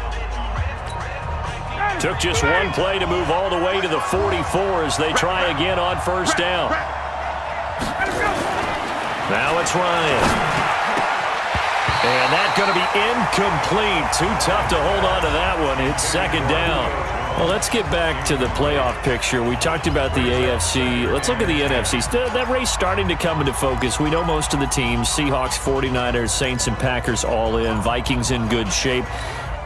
Speaker 3: Took just one play to move all the way to the 44 as they try again on first down. Now it's Ryan. And that's going to be incomplete. Too tough to hold on to that one. It's second down. Well, let's get back to the playoff picture. We talked about the AFC. Let's look at the NFC. That race starting to come into focus. We know most of the teams. Seahawks, 49ers, Saints, and Packers all in. Vikings in good shape.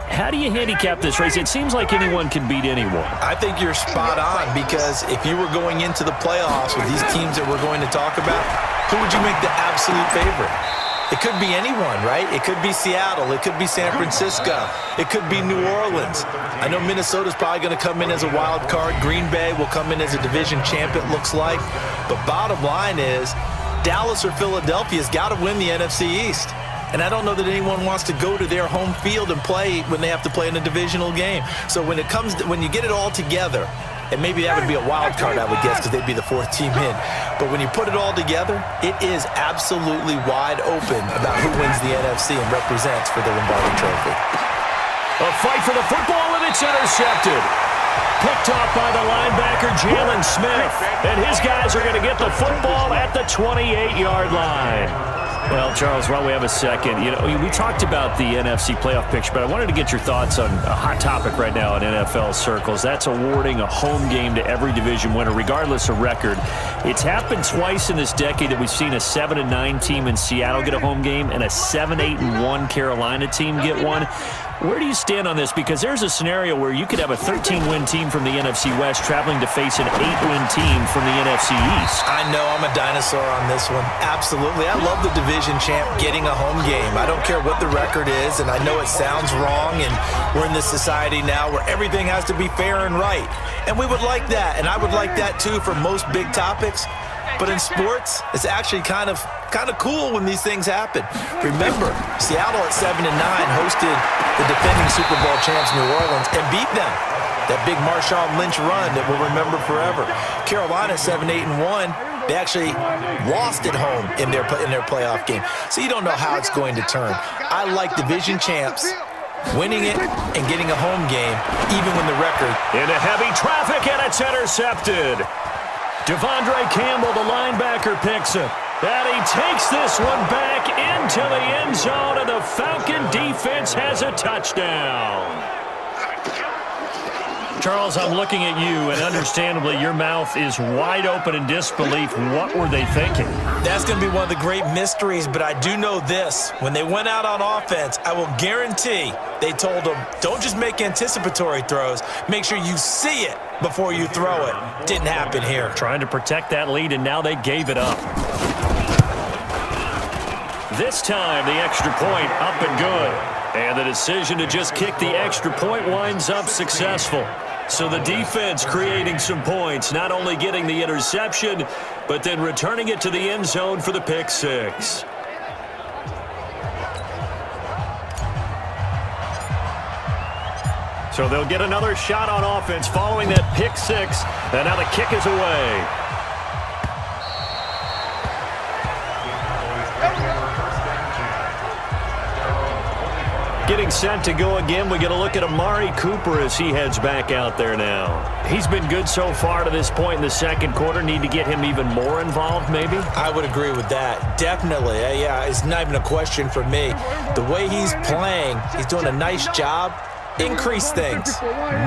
Speaker 3: How do you handicap this race? It seems like anyone can beat anyone.
Speaker 4: I think you're spot on because if you were going into the playoffs with these teams that we're going to talk about, who would you make the absolute favorite? It could be anyone, right? It could be Seattle. It could be San Francisco. It could be New Orleans. I know Minnesota's probably going to come in as a wild card. Green Bay will come in as a division champ, it looks like. But bottom line is Dallas or Philadelphia's got to win the NFC East. And I don't know that anyone wants to go to their home field and play when they have to play in a divisional game. So when you get it all together, and maybe that would be a wild card, I would guess, because they'd be the fourth team in. But when you put it all together, it is absolutely wide open about who wins the NFC and represents for the Lombardi Trophy.
Speaker 3: A fight for the football, and it's intercepted. Picked off by the linebacker, Jalen Smith. And his guys are going to get the football at the 28-yard line. Well, Charles, while we have a second, we talked about the NFC playoff picture, but I wanted to get your thoughts on a hot topic right now in NFL circles. That's awarding a home game to every division winner, regardless of record. It's happened twice in this decade that we've seen a 7-9 team in Seattle get a home game and a 7-8-1 Carolina team get one. Where do you stand on this? Because there's a scenario where you could have a 13-win team from the NFC West traveling to face an 8-win team from the NFC East.
Speaker 4: I know I'm a dinosaur on this one. Absolutely. I love the division champ getting a home game. I don't care what the record is, and I know it sounds wrong, and we're in this society now where everything has to be fair and right. And we would like that, and I would like that too for most big topics. But in sports, it's actually kind of cool when these things happen. Remember, Seattle at 7-9 hosted the defending Super Bowl champs New Orleans and beat them. That big Marshawn Lynch run that we'll remember forever. Carolina 7-8-1. They actually lost at home in their playoff game. So you don't know how it's going to turn. I like division champs winning it and getting a home game, even when the record.
Speaker 3: Into heavy traffic, and it's intercepted. Devondre Campbell, the linebacker, picks it. And he takes this one back into the end zone, and the Falcon defense has a touchdown. Charles, I'm looking at you, and understandably, your mouth is wide open in disbelief. What were they thinking?
Speaker 4: That's going to be one of the great mysteries, but I do know this. When they went out on offense, I will guarantee they told them, don't just make anticipatory throws. Make sure you see it before you throw it. Didn't happen here.
Speaker 3: Trying to protect that lead, and now they gave it up. This time, the extra point up and good. And the decision to just kick the extra point winds up successful. So the defense creating some points, not only getting the interception, but then returning it to the end zone for the pick six. So they'll get another shot on offense following that pick six. And now the kick is away. Getting set to go again, we get a look at Amari Cooper as he heads back out there now. He's been good so far to this point in the second quarter. Need to get him even more involved, maybe?
Speaker 4: I would agree with that. Definitely. Yeah, it's not even a question for me. The way he's playing, he's doing a nice job. Increase things.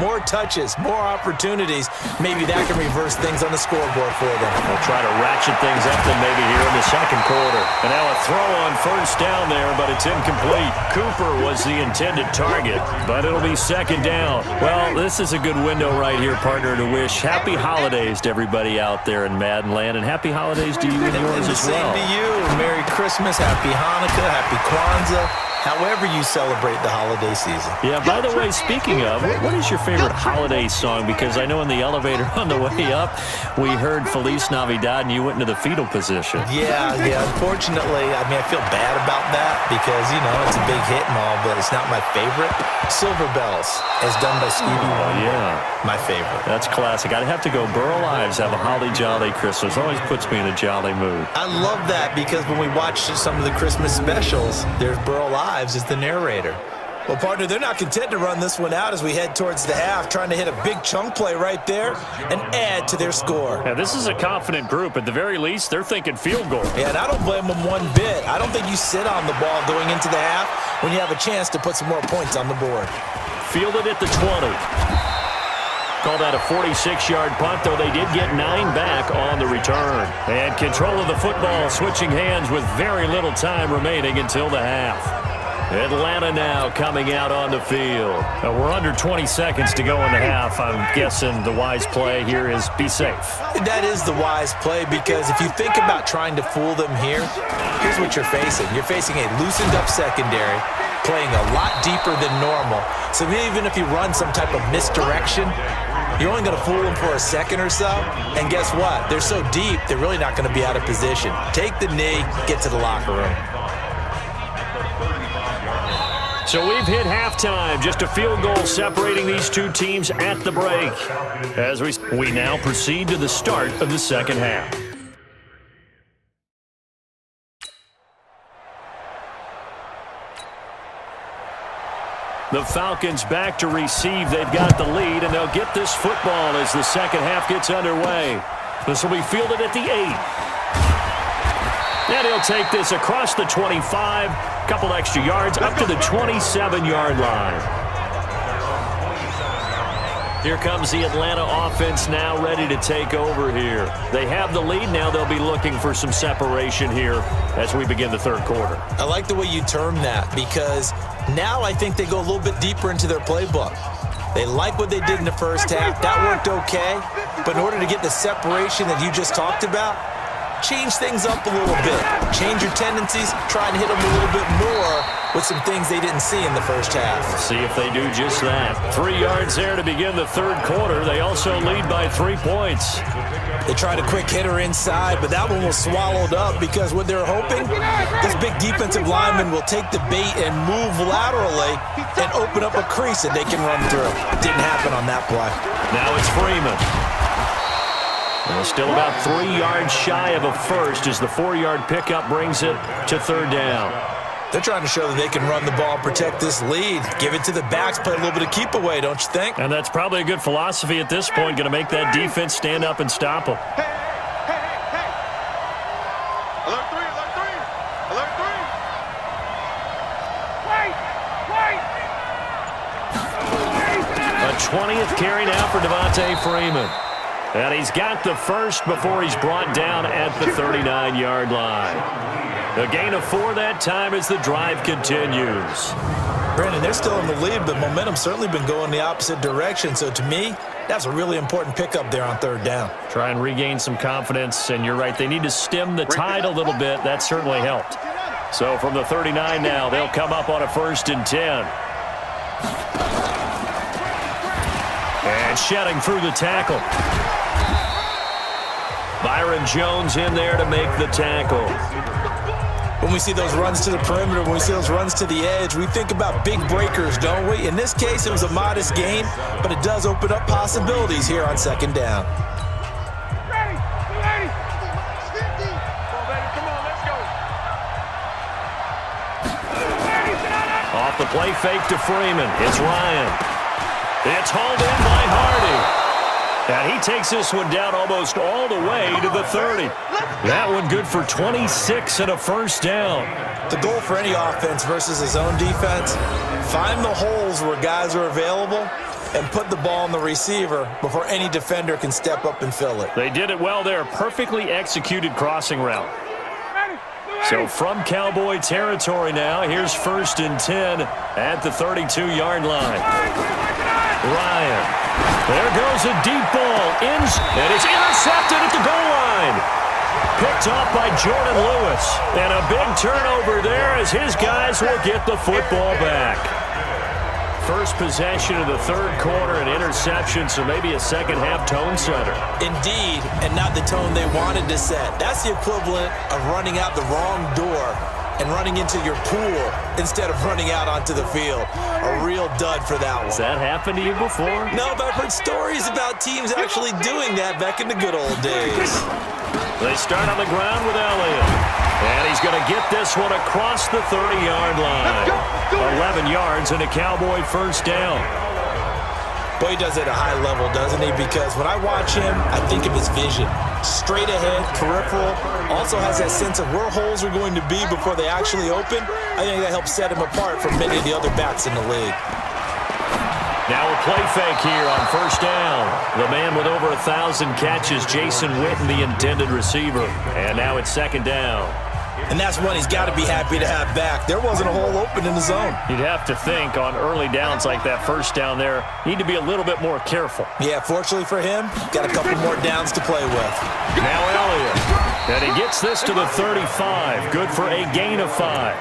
Speaker 4: More touches, more opportunities. Maybe that can reverse things on the scoreboard for them.
Speaker 3: They'll try to ratchet things up then maybe here in the second quarter. And now a throw on first down there, but it's incomplete. Cooper was the intended target, but it'll be second down. Well, this is a good window right here, partner, to wish happy holidays to everybody out there in Madden land, and happy holidays to you and yours as well.
Speaker 4: Same to you. Merry Christmas, Happy Hanukkah, Happy Kwanzaa. However you celebrate the holiday season.
Speaker 3: Yeah, by the way, speaking of, what is your favorite holiday song? Because I know in the elevator on the way up, we heard Feliz Navidad and you went into the fetal position.
Speaker 4: Yeah. Unfortunately, I feel bad about that because, it's a big hit and all, but it's not my favorite. Silver Bells, as done by Stevie Wonder.
Speaker 3: Yeah.
Speaker 4: My favorite.
Speaker 3: That's classic. I'd have to go Burl Ives, Have a Holly Jolly Christmas. Always puts me in a jolly mood.
Speaker 4: I love that because when we watch some of the Christmas specials, there's Burl Ives as the narrator. Well, partner, they're not content to run this one out as we head towards the half, trying to hit a big chunk play right there and add to their score.
Speaker 3: Yeah, this is a confident group. At the very least, they're thinking field goal.
Speaker 4: Yeah, and I don't blame them one bit. I don't think you sit on the ball going into the half when you have a chance to put some more points on the board.
Speaker 3: Fielded at the 20. Called out a 46-yard punt, though they did get 9 back on the return. And control of the football, switching hands with very little time remaining until the half. Atlanta now coming out on the field. We're under 20 seconds to go in the half. I'm guessing the wise play here is be safe.
Speaker 4: That is the wise play because if you think about trying to fool them here, here's what you're facing. You're facing a loosened up secondary, playing a lot deeper than normal. So even if you run some type of misdirection, you're only going to fool them for a second or so. And guess what? They're so deep, they're really not going to be out of position. Take the knee, get to the locker room.
Speaker 3: So we've hit halftime. Just a field goal separating these two teams at the break. As we now proceed to the start of the second half. The Falcons back to receive. They've got the lead, and they'll get this football as the second half gets underway. This will be fielded at the 8. And he'll take this across the 25, couple extra yards, up to the 27-yard line. Here comes the Atlanta offense now ready to take over here. They have the lead now. They'll be looking for some separation here as we begin the third quarter.
Speaker 4: I like the way you term that because now I think they go a little bit deeper into their playbook. They like what they did in the first half. That worked okay. But in order to get the separation that you just talked about, change things up a little bit. Change your tendencies. Try and hit them a little bit more with some things they didn't see in the first half.
Speaker 3: See if they do just that. 3 yards there to begin the third quarter. They also lead by 3 points.
Speaker 4: They tried a quick hitter inside, but that one was swallowed up because what they're hoping, this big defensive lineman will take the bait and move laterally and open up a crease that they can run through. Didn't happen on that play.
Speaker 3: Now it's Freeman. Well, still about 3 yards shy of a first as the 4-yard pickup brings it to third down.
Speaker 4: They're trying to show that they can run the ball, protect this lead, give it to the backs, play a little bit of keep away, don't you think?
Speaker 3: And that's probably a good philosophy at this point, going to make that defense stand up and stop them.
Speaker 5: Hey. Alert 3, alert 3. Alert 3. Wait.
Speaker 3: A 20th carry now for Devontae Freeman. And he's got the first before he's brought down at the 39-yard line. A gain of 4 that time as the drive continues.
Speaker 4: Brandon, they're still in the lead, but momentum's certainly been going the opposite direction. So to me, that's a really important pickup there on third down.
Speaker 3: Try and regain some confidence, and you're right, they need to stem the tide a little bit. That certainly helped. So from the 39 now, they'll come up on a 1st and 10. And shedding through the tackle. Byron Jones in there to make the tackle.
Speaker 4: When we see those runs to the perimeter, when we see those runs to the edge, we think about big breakers, don't we? In this case, it was a modest gain, but it does open up possibilities here on 2nd down.
Speaker 5: Ready, 280. Come on, baby, come on, let's go.
Speaker 3: Off the play fake to Freeman. It's Ryan. It's hauled in by Hardy. And he takes this one down almost all the way to the 30. That one good for 26 and a 1st down.
Speaker 4: The goal for any offense versus his own defense, find the holes where guys are available and put the ball on the receiver before any defender can step up and fill it.
Speaker 3: They did it well there. Perfectly executed crossing route. So from Cowboy territory now, here's 1st and 10 at the 32-yard line. Ryan. There goes a deep ball. And it's intercepted at the goal line. Picked off by Jordan Lewis. And a big turnover there as his guys will get the football back. First possession of the 3rd quarter, an interception, so maybe a second-half tone setter.
Speaker 4: Indeed, and not the tone they wanted to set. That's the equivalent of running out the wrong door and running into your pool instead of running out onto the field. A real dud for that one.
Speaker 3: Has that happened to you before?
Speaker 4: No, but I've heard stories about teams actually doing that back in the good old days.
Speaker 3: They start on the ground with Elliott. And he's going to get this one across the 30-yard line. 11 yards and a Cowboy 1st down.
Speaker 4: Boy, he does it at a high level, doesn't he? Because when I watch him, I think of his vision. Straight ahead, peripheral. Also has that sense of where holes are going to be before they actually open. I think that helps set him apart from many of the other backs in the league.
Speaker 3: Now a play fake here on 1st down. The man with over 1,000 catches, Jason Witten, the intended receiver. And now it's 2nd down.
Speaker 4: And that's one he's got to be happy to have back. There wasn't a hole open in the zone.
Speaker 3: You'd have to think on early downs like that 1st down there, need to be a little bit more careful.
Speaker 4: Yeah, fortunately for him, got a couple more downs to play with.
Speaker 3: Now Elliott. And he gets this to the 35. Good for a gain of 5.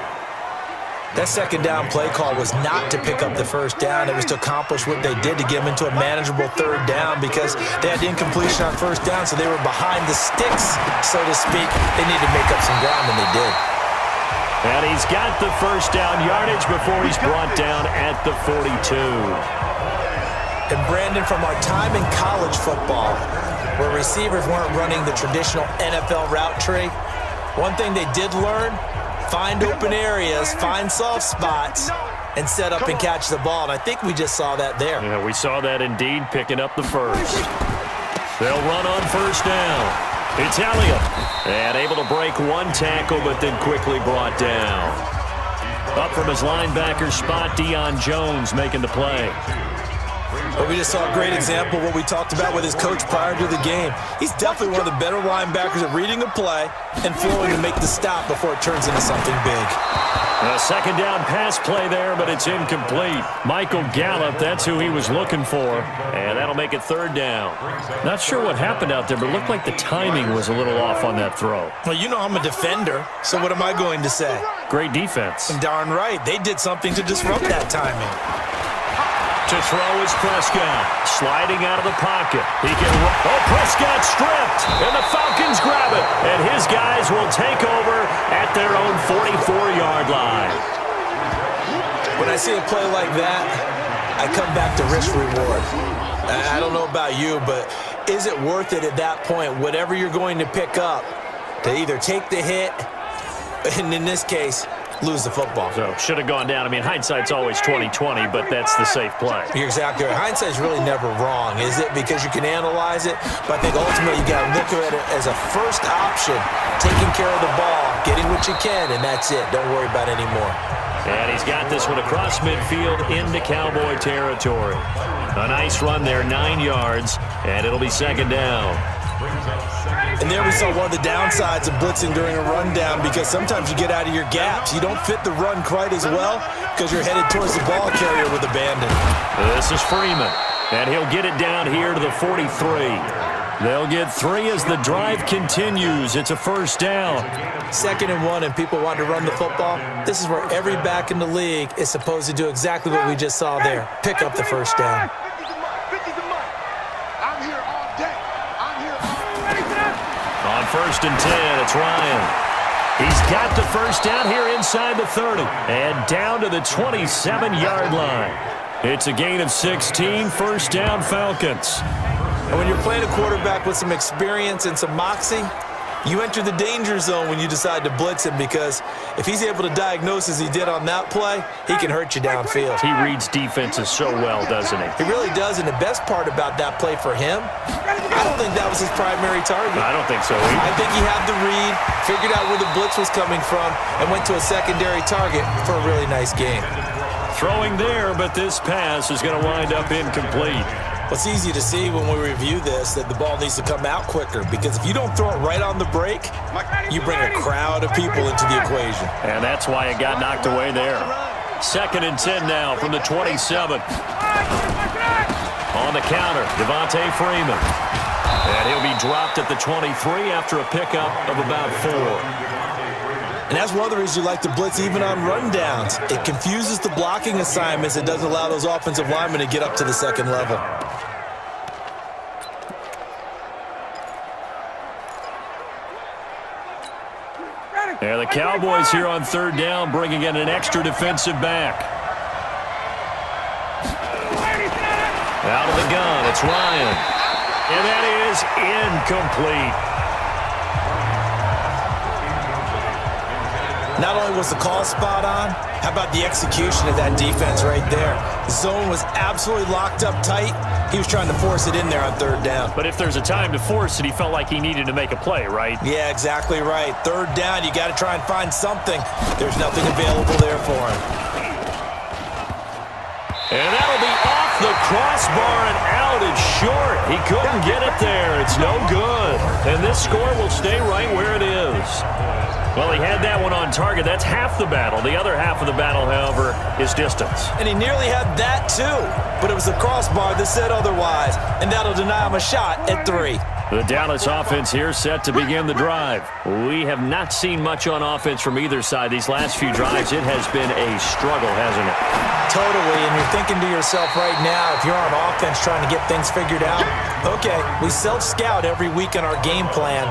Speaker 4: That 2nd down play call was not to pick up the 1st down. It was to accomplish what they did to get them into a manageable 3rd down because they had incompletion on 1st down, so they were behind the sticks, so to speak. They needed to make up some ground, and they did.
Speaker 3: And he's got the 1st down yardage before he's brought down at the 42.
Speaker 4: And Brandon, from our time in college football, where receivers weren't running the traditional NFL route tree, one thing they did learn, find open areas, find soft spots, and set up and catch the ball. And I think we just saw that there.
Speaker 3: Yeah, we saw that indeed, picking up the 1st. They'll run on 1st down. It's Elliott. And able to break one tackle, but then quickly brought down. Up from his linebacker spot, Deion Jones making the play.
Speaker 4: But we just saw a great example of what we talked about with his coach prior to the game. He's definitely one of the better linebackers at reading a play and flowing to make the stop before it turns into something big.
Speaker 3: A 2nd down pass play there, but it's incomplete. Michael Gallup, that's who he was looking for. And that'll make it 3rd down. Not sure what happened out there, but it looked like the timing was a little off on that throw.
Speaker 4: Well, you know I'm a defender, so what am I going to say?
Speaker 3: Great defense.
Speaker 4: And darn right, they did something to disrupt that timing.
Speaker 3: To throw is Prescott, sliding out of the pocket. He can Prescott stripped, and the Falcons grab it. And his guys will take over at their own 44-yard line.
Speaker 4: When I see a play like that, I come back to risk-reward. I don't know about you, but is it worth it at that point, whatever you're going to pick up, to either take the hit, and in this case, lose the football?
Speaker 3: So should have gone down. I mean, hindsight's always 20/20, but that's the safe play.
Speaker 4: You're exactly right. Hindsight's really never wrong, is it? Because you can analyze it, but I think ultimately you got to look at it as a first option, taking care of the ball, getting what you can, and that's it. Don't worry about it anymore.
Speaker 3: And he's got this one across midfield into Cowboy territory. A nice run there, 9 yards, and it'll be 2nd down.
Speaker 4: And there we saw one of the downsides of blitzing during a rundown, because sometimes you get out of your gaps. You don't fit the run quite as well because you're headed towards the ball carrier with abandon.
Speaker 3: This is Freeman, and he'll get it down here to the 43. They'll get 3 as the drive continues. It's a first down.
Speaker 4: 2nd and 1, and people want to run the football. This is where every back in the league is supposed to do exactly what we just saw there. Pick up the first down.
Speaker 3: On 1st and 10, it's Ryan. He's got the first down here inside the 30 and down to the 27-yard line. It's a gain of 16, first down Falcons.
Speaker 4: And when you're playing a quarterback with some experience and some moxie, you enter the danger zone when you decide to blitz him, because if he's able to diagnose as he did on that play, he can hurt you downfield.
Speaker 3: He reads defenses so well, doesn't he?
Speaker 4: He really does, and the best part about that play for him, I don't think that was his primary target.
Speaker 3: I don't think so either.
Speaker 4: I think he had the read, figured out where the blitz was coming from, and went to a secondary target for a really nice game.
Speaker 3: Throwing there, but this pass is going to wind up incomplete.
Speaker 4: It's easy to see when we review this that the ball needs to come out quicker, because if you don't throw it right on the break, you bring a crowd of people into the equation.
Speaker 3: And that's why it got knocked away there. 2nd and 10 now from the 27. On the counter, Devontae Freeman. And he'll be dropped at the 23 after a pickup of about 4.
Speaker 4: And that's one of the reasons you like to blitz even on rundowns. It confuses the blocking assignments. It doesn't allow those offensive linemen to get up to the second level.
Speaker 3: And the Cowboys here on 3rd down, bringing in an extra defensive back. Out of the gun, it's Ryan. And that is incomplete.
Speaker 4: Not only was the call spot on, how about the execution of that defense right there? The zone was absolutely locked up tight. He was trying to force it in there on 3rd down.
Speaker 3: But if there's a time to force it, he felt like he needed to make a play, right?
Speaker 4: Yeah, exactly right. 3rd down, you got to try and find something. There's nothing available there for him.
Speaker 3: And that'll be off the crossbar and out. It's short. He couldn't get it there. It's no good. And this score will stay right where it is. Well, he had that one on target. That's half the battle. The other half of the battle, however, is distance.
Speaker 4: And he nearly had that, too. But it was the crossbar that said otherwise. And that'll deny him a shot at 3.
Speaker 3: The Dallas offense here set to begin the drive. We have not seen much on offense from either side. These last few drives, it has been a struggle, hasn't it?
Speaker 4: Totally, and you're thinking to yourself right now, if you're on offense trying to get things figured out, okay, we self-scout every week in our game plan.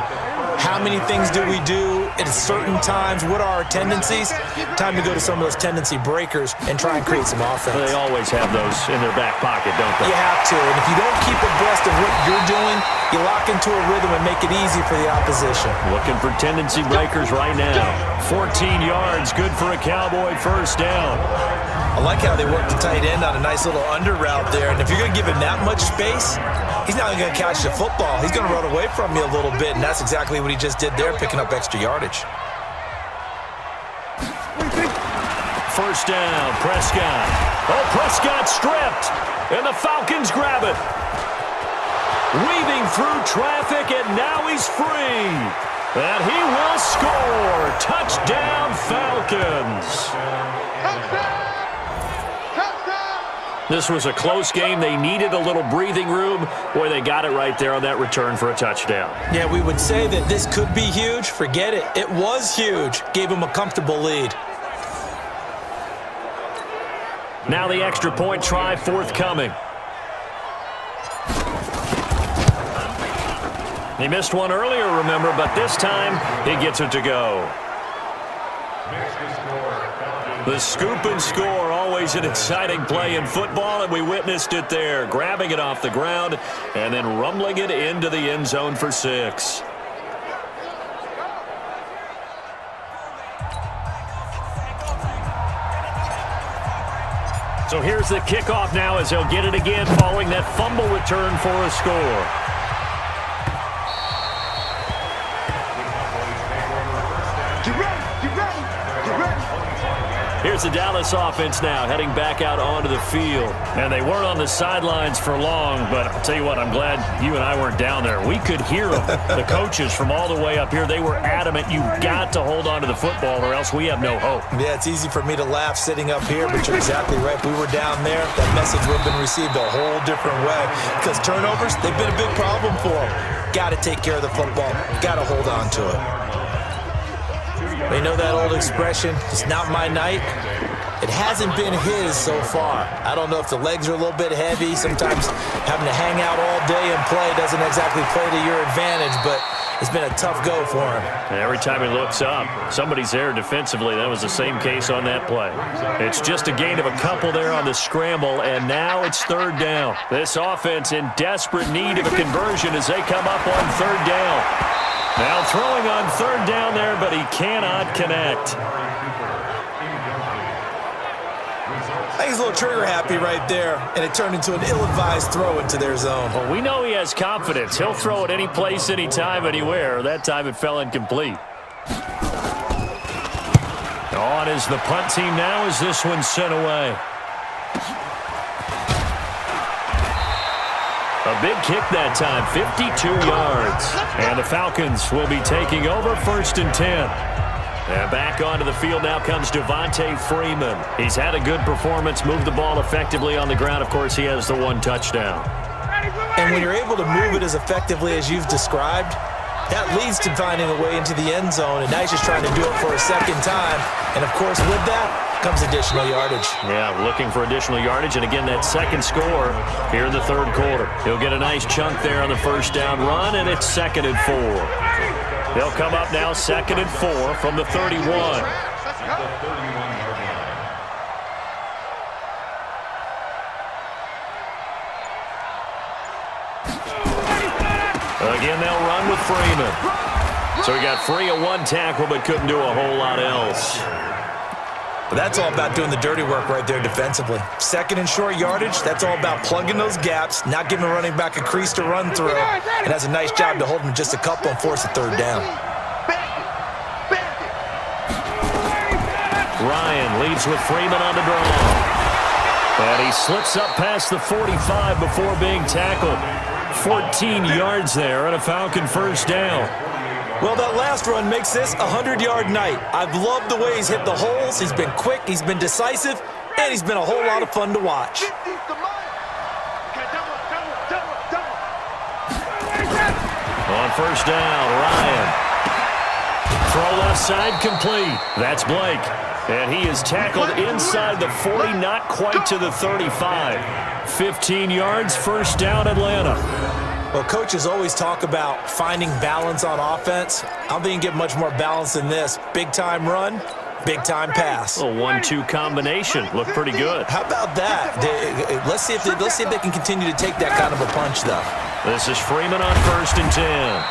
Speaker 4: How many things do we do at certain times? What are our tendencies? Time to go to some of those tendency breakers and try and create some offense.
Speaker 3: They always have those in their back pocket, don't they?
Speaker 4: You have to, and if you don't keep abreast of what you're doing, you lock into a rhythm and make it easy for the opposition.
Speaker 3: Looking for tendency breakers right now. 14 yards, good for a Cowboy first down.
Speaker 4: I like how they work the tight end on a nice little under route there, and if you're going to give him that much space, he's not going to catch the football. He's going to run away from you a little bit, and that's exactly what he just did there, picking up extra yardage.
Speaker 3: First down, Prescott. Oh, Prescott stripped, and the Falcons grab it. Weaving through traffic, and now he's free. And he will score. Touchdown, Falcons. This was a close game. They needed a little breathing room. Boy, they got it right there on that return for a touchdown.
Speaker 4: Yeah, we would say that this could be huge. Forget it. It was huge. Gave him a comfortable lead.
Speaker 3: Now the extra point try forthcoming. He missed one earlier, remember, but this time he gets it to go. The scoop and score, always an exciting play in football, and we witnessed it there, grabbing it off the ground and then rumbling it into the end zone for 6. So here's the kickoff now as they'll get it again following that fumble return for a score. Here's As the Dallas offense now heading back out onto the field. And they weren't on the sidelines for long, but I'll tell you what, I'm glad you and I weren't down there. We could hear them. The coaches from all the way up here, they were adamant, you've got to hold on to the football or else we have no hope.
Speaker 4: Yeah, it's easy for me to laugh sitting up here, but you're exactly right. If we were down there, that message would have been received a whole different way. Because turnovers, they've been a big problem for them. Got to take care of the football. Got to hold on to it. They know that old expression, it's not my night. It hasn't been his so far. I don't know if the legs are a little bit heavy. Sometimes having to hang out all day and play doesn't exactly play to your advantage, but it's been a tough go for him.
Speaker 3: And every time he looks up, somebody's there defensively. That was the same case on that play. It's just a gain of a couple there on the scramble, and now it's third down. This offense in desperate need of a conversion as they come up on third down. Now throwing on third down there, but he cannot connect.
Speaker 4: I think he's a little trigger happy right there, and it turned into an ill-advised throw into their zone.
Speaker 3: Well, we know he has confidence. He'll throw it any place, anytime, anywhere. That time it fell incomplete. On is the punt team now as this one's sent away. A big kick that time, 52 yards. And the Falcons will be taking over 1st and 10. And back onto the field now comes Devontae Freeman. He's had a good performance, moved the ball effectively on the ground. Of course, he has the one touchdown.
Speaker 4: And when you're able to move it as effectively as you've described, that leads to finding a way into the end zone, and now he's just trying to do it for a second time. And, of course, with that comes additional yardage. Yeah, looking for additional yardage, and again, that second score here in the third quarter. He'll get a nice chunk there on the first down run, and it's 2nd and 4. They'll come up now 2nd and 4 from the 31. Again, they'll run with Freeman. So he got free of one tackle but couldn't do a whole lot else. But that's all about doing the dirty work right there defensively. 2nd and short yardage, that's all about plugging those gaps, not giving a running back a crease to run through, and has a nice job to hold him just a couple and force a third down. Ryan leads with Freeman on the draw. And he slips up past the 45 before being tackled. 14 yards there and a Falcon first down. Well, that last run makes this a 100-yard night. I've loved the way he's hit the holes. He's been quick, he's been decisive, and he's been a whole lot of fun to watch. On first down, Ryan. Throw left side complete. That's Blake. And he is tackled inside the 40, not quite to the 35. 15 yards, first down, Atlanta. Well, coaches always talk about finding balance on offense. I don't think you can get much more balance than this. Big-time run, big-time pass. A 1-2 combination. Looked pretty good. How about that? Let's see if they can continue to take that kind of a punch, though. This is Freeman on 1st and 10.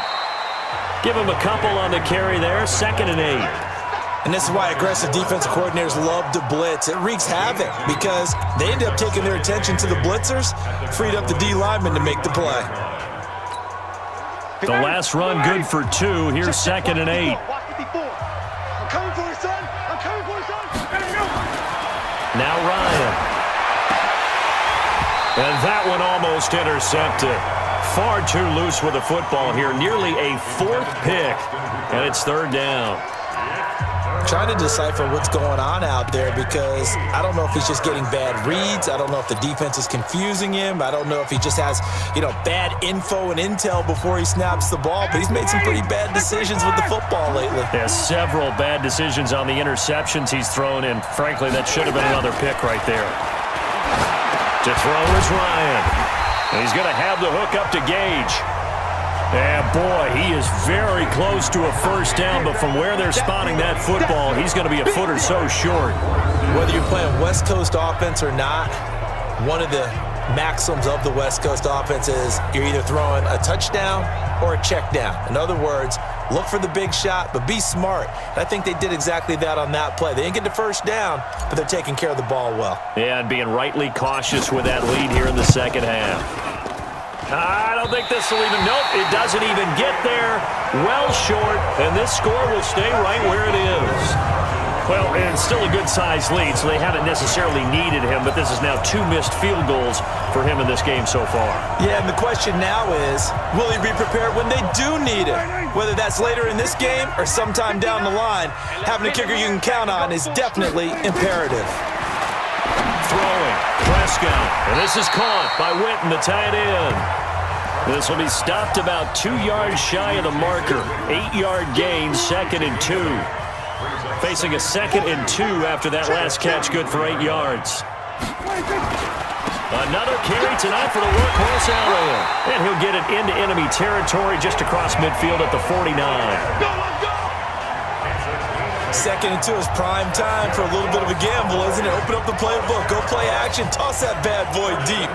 Speaker 4: Give him a couple on the carry there, 2nd and 8. And this is why aggressive defensive coordinators love to blitz. It wreaks havoc because they end up taking their attention to the blitzers, freed up the D lineman to make the play. The last run good for 2. Here's 2nd and 8.
Speaker 5: I'm coming for you, son. I'm coming for you, son.
Speaker 3: Now Ryan. And that one almost intercepted. Far too loose with the football here. Nearly a 4th pick. And it's 3rd down. Trying to decipher what's going on out there because I don't know if he's just getting bad reads. I don't know if the defense is confusing him. I don't know if he just has, bad info and intel before he snaps the ball. But he's made some pretty bad decisions with the football lately. Yeah, several bad decisions on the interceptions he's thrown in. Frankly, that should have been another pick right there. To throw is Ryan. And he's going to have the hook up to Gage. And boy, he is very close to a first down, but from where they're spotting that football, he's going to be a foot or so short. Whether you're playing West Coast offense or not, one of the maxims of the West Coast offense is you're either throwing a touchdown or a check down. In other words, look for the big shot, but be smart. And I think they did exactly that on that play. They didn't get the first down, but they're taking care of the ball well. Yeah, and being rightly cautious with that lead here in the second half. I don't think this will even, nope, it doesn't even get there. Well short, and this score will stay right where it is. Well, and it's still a good-sized lead, so they haven't necessarily needed him, but this is now 2 missed field goals for him in this game so far.
Speaker 4: Yeah, and the question now is, will he be prepared when they do need it? Whether that's later in this game or sometime down the line, having a kicker you can count on is definitely imperative.
Speaker 3: Throwing, Prescott, and this is caught by Witten, the tight end. This will be stopped about 2 yards shy of the marker. 8-yard gain, 2nd and 2. Facing a 2nd and 2 after that last catch, good for 8 yards. Another carry tonight for the workhorse Elliott. And he'll get it into enemy territory just across midfield at the 49.
Speaker 4: 2nd and 2 is prime time for a little bit of a gamble, isn't it? Open up the playbook, go play action, toss that bad boy deep.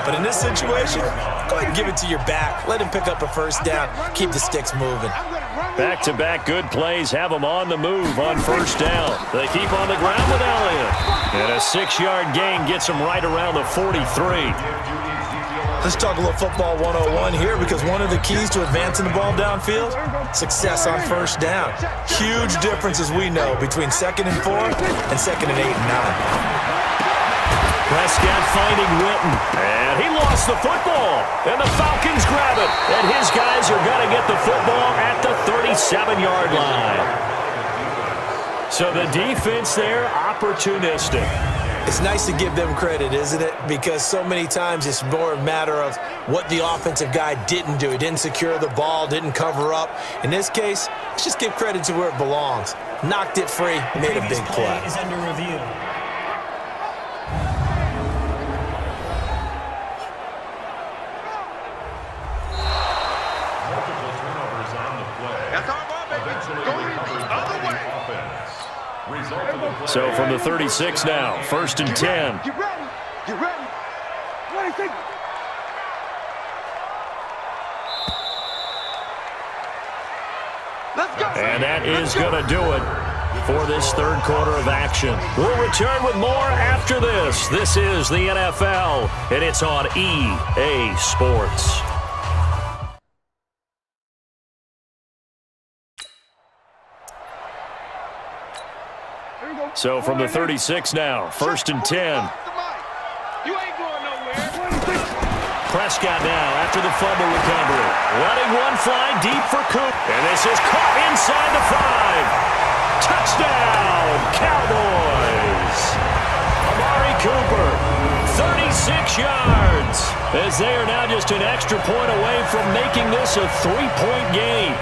Speaker 4: But in this situation, go ahead and give it to your back. Let him pick up a first down. Keep the sticks moving.
Speaker 3: Back-to-back good plays have them on the move on first down. They keep on the ground with Elliott. And a 6-yard gain gets them right around the 43.
Speaker 4: Let's talk a little football 101 here, because one of the keys to advancing the ball downfield, success on first down. Huge difference, as we know, between 2nd and 4 and 2nd and 8 and 9.
Speaker 3: Prescott finding Witten, and he lost the football, and the Falcons grab it, and his guys are going to get the football at the 37-yard line. So the defense there, opportunistic.
Speaker 4: It's nice to give them credit, isn't it? Because so many times it's more a matter of what the offensive guy didn't do. He didn't secure the ball, didn't cover up. In this case, let's just give credit to where it belongs. Knocked it free, made a big play.
Speaker 7: Is under review.
Speaker 3: So from the 36 now, 1st and 10.
Speaker 5: Get ready. Get ready. What do you think? Let's go.
Speaker 3: And that is going to do it for this 3rd quarter of action. We'll return with more after this. This is the NFL, and it's on EA Sports. So from the 36 now, 1st and 10.
Speaker 5: You ain't going nowhere.
Speaker 3: Prescott now after the fumble recovery. Letting one fly deep for Coop. And this is caught inside the 5. Touchdown, Cowboys. Amari Cooper, 36 yards. As they are now just an extra point away from making this a 3-point game.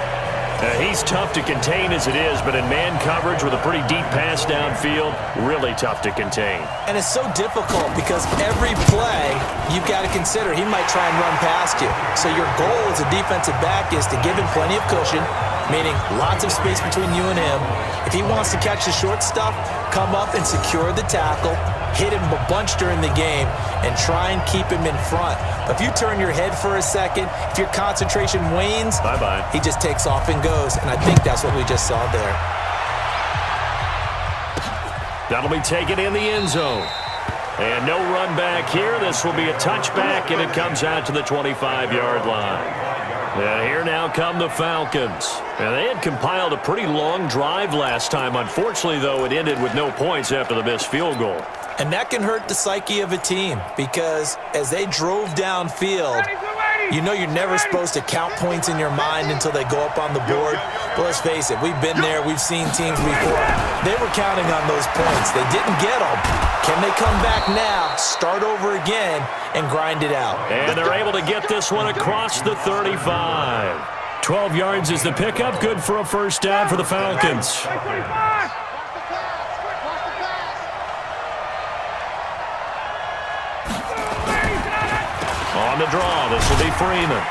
Speaker 3: He's tough to contain as it is, but in man coverage with a pretty deep pass downfield, really tough to contain.
Speaker 4: And it's so difficult because every play you've got to consider he might try and run past you. So your goal as a defensive back is to give him plenty of cushion, meaning lots of space between you and him. If he wants to catch the short stuff, come up and secure the tackle, hit him a bunch during the game, and try and keep him in front. But if you turn your head for a second, if your concentration wanes,
Speaker 3: bye-bye.
Speaker 4: He just takes off and goes. And I think that's what we just saw there.
Speaker 3: That'll be taken in the end zone. And no run back here. This will be a touchback, and it comes out to the 25-yard line. And here now come the Falcons. And they had compiled a pretty long drive last time. Unfortunately, though, it ended with no points after the missed field goal.
Speaker 4: And that can hurt the psyche of a team because as they drove downfield, you know you're never supposed to count points in your mind until they go up on the board. But let's face it, we've been there. We've seen teams before. They were counting on those points. They didn't get them. Can they come back now, start over again, and grind it out?
Speaker 3: And they're able to get this one across the 35. 12 yards is the pickup. Good for a first down for the Falcons. On the draw, this will be Freeman.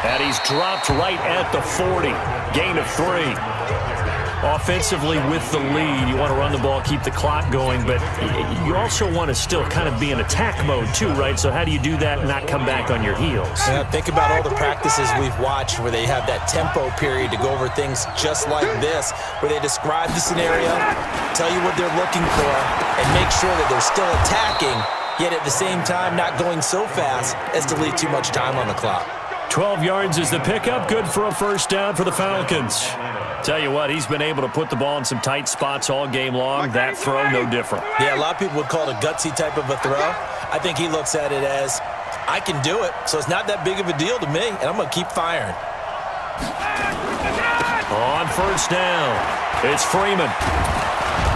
Speaker 3: And he's dropped right at the 40. Gain of 3. Offensively with the lead, you want to run the ball, keep the clock going, but you also want to still kind of be in attack mode too, right? So how do you do that and not come back on your heels?
Speaker 4: Yeah, think about all the practices we've watched where they have that tempo period to go over things just like this, where they describe the scenario, tell you what they're looking for, and make sure that they're still attacking, yet at the same time not going so fast as to leave too much time on the clock.
Speaker 3: 12 yards is the pickup. Good for a first down for the Falcons. Tell you what, he's been able to put the ball in some tight spots all game long. That throw, no different.
Speaker 4: Yeah, a lot of people would call it a gutsy type of a throw. I think he looks at it as, I can do it, so it's not that big of a deal to me, and I'm going to keep firing.
Speaker 3: On first down, it's Freeman.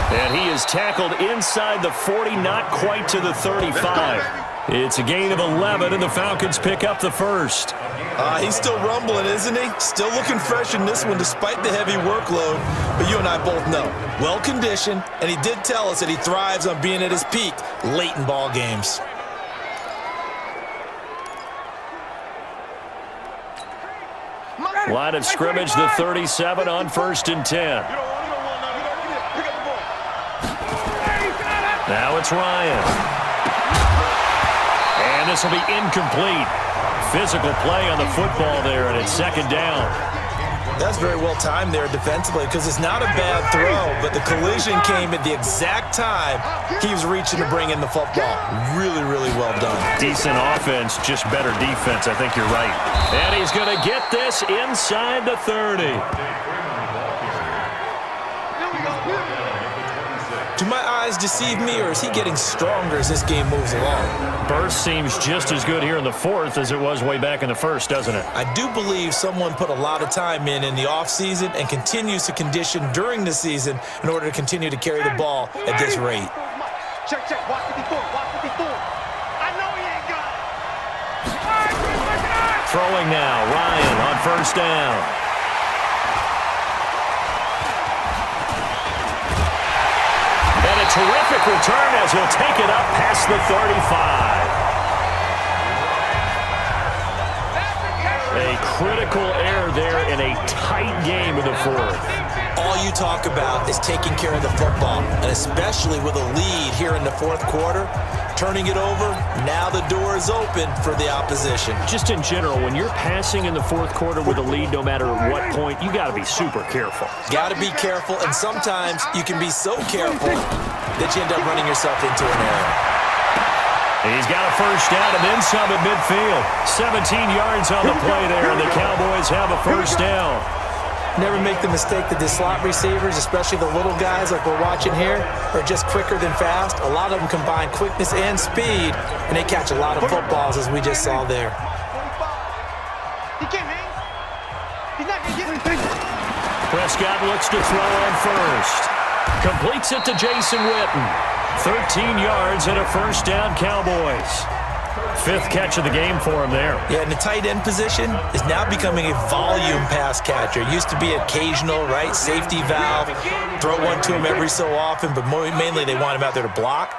Speaker 3: And he is tackled inside the 40, not quite to the 35. It's a gain of 11, and the Falcons pick up the first.
Speaker 4: He's still rumbling, isn't he? Still looking fresh in this one despite the heavy workload. But you and I both know, well-conditioned, and he did tell us that he thrives on being at his peak late in ball games.
Speaker 3: Line of scrimmage, the 37 on first and 10. Now it's Ryan. And this will be incomplete. Physical play on the football there, and it's second down.
Speaker 4: That's very well timed there defensively because it's not a bad throw, but the collision came at the exact time he was reaching to bring in the football. Really, really well done.
Speaker 3: Decent offense, just better defense. I think you're right. And he's going to get this inside the 30.
Speaker 4: Do my eyes deceive me, or is he getting stronger as this game moves along?
Speaker 3: Burst seems just as good here in the fourth as it was way back in the first, doesn't it?
Speaker 4: I do believe someone put a lot of time in the offseason and continues to condition during the season in order to continue to carry the ball at this rate.
Speaker 5: Check, watch 54, watch 54. I know he ain't got it.
Speaker 3: Throwing now, Ryan on first down. And a terrific return as he'll take it up past the 35. A critical error there in a tight game in the fourth.
Speaker 4: All you talk about is taking care of the football, and especially with a lead here in the fourth quarter, turning it over, now the door is open for the opposition.
Speaker 3: Just in general, when you're passing in the fourth quarter with a lead, no matter what point, you got to be super careful.
Speaker 4: Got to be careful, and sometimes you can be so careful that you end up running yourself into an error.
Speaker 3: He's got a first down and then some at midfield. 17 yards on the play there, and the Cowboys have a first down.
Speaker 4: Never make the mistake that the slot receivers, especially the little guys like we're watching here, are just quicker than fast. A lot of them combine quickness and speed, and they catch a lot of footballs, as we just saw there.
Speaker 5: He can't hang. He's not going to get anything.
Speaker 3: Prescott looks to throw on first. Completes it to Jason Witten. 13 yards and a first down, Cowboys. Fifth catch of the game for him there.
Speaker 4: Yeah, and the tight end position is now becoming a volume pass catcher. Used to be occasional, right? Safety valve. Throw one to him every so often, but mainly they want him out there to block.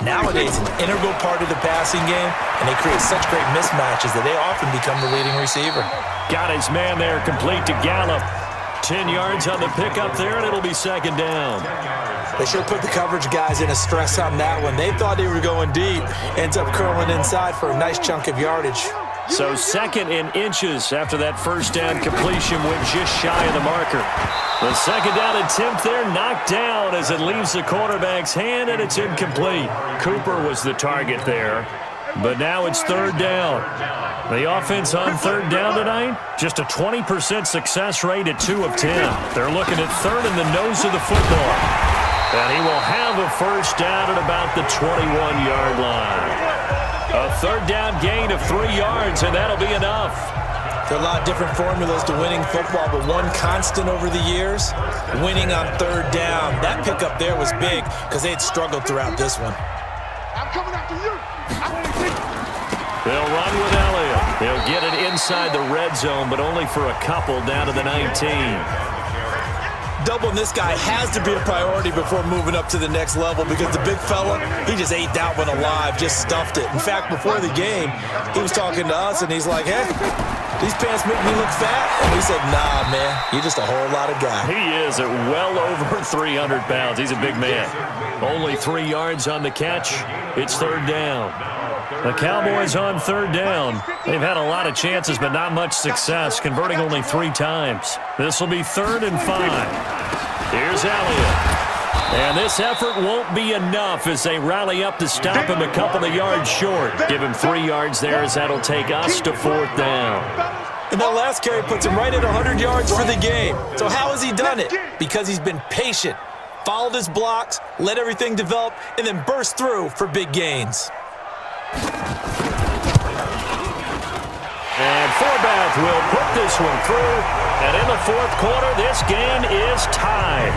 Speaker 4: Nowadays, an integral part of the passing game, and they create such great mismatches that they often become the leading receiver.
Speaker 3: Got his man there, complete to Gallup. 10 yards on the pickup there, and it'll be second down.
Speaker 4: They should have put the coverage guys in a stress on that one. They thought they were going deep. Ends up curling inside for a nice chunk of yardage.
Speaker 3: So second in inches after that first down completion went just shy of the marker. The second down attempt there knocked down as it leaves the quarterback's hand, and it's incomplete. Cooper was the target there, but now it's third down. The offense on third down tonight, just a 20% success rate at 2 of 10. They're looking at third in the nose of the football. And he will have a first down at about the 21-yard line. A third down gain of 3 yards, and that'll be enough.
Speaker 4: There are a lot of different formulas to winning football, but one constant over the years, winning on third down. That pickup there was big because they had struggled throughout this one.
Speaker 5: I'm coming after you.
Speaker 3: They'll run with Elliott. They'll get it inside the red zone, but only for a couple down to the 19.
Speaker 4: Doubling this guy has to be a priority before moving up to the next level because the big fella, he just ate that one alive, just stuffed it. In fact, before the game, he was talking to us, and he's like, hey, these pants make me look fat? And we said, nah, man, you're just a whole lot of guy.
Speaker 3: He is at well over 300 pounds. He's a big man. Only 3 yards on the catch. It's third down. The Cowboys on third down. They've had a lot of chances, but not much success, converting only 3 times. This will be 3rd and 5. Here's Elliott. And this effort won't be enough as they rally up to stop him a couple of yards short. Give him 3 yards there as that'll take us to 4th down.
Speaker 4: And that last carry puts him right at 100 yards for the game. So how has he done it? Because he's been patient, followed his blocks, let everything develop, and then burst through for big gains.
Speaker 3: And Forbath will put this one through. And in the fourth quarter, this game is tied.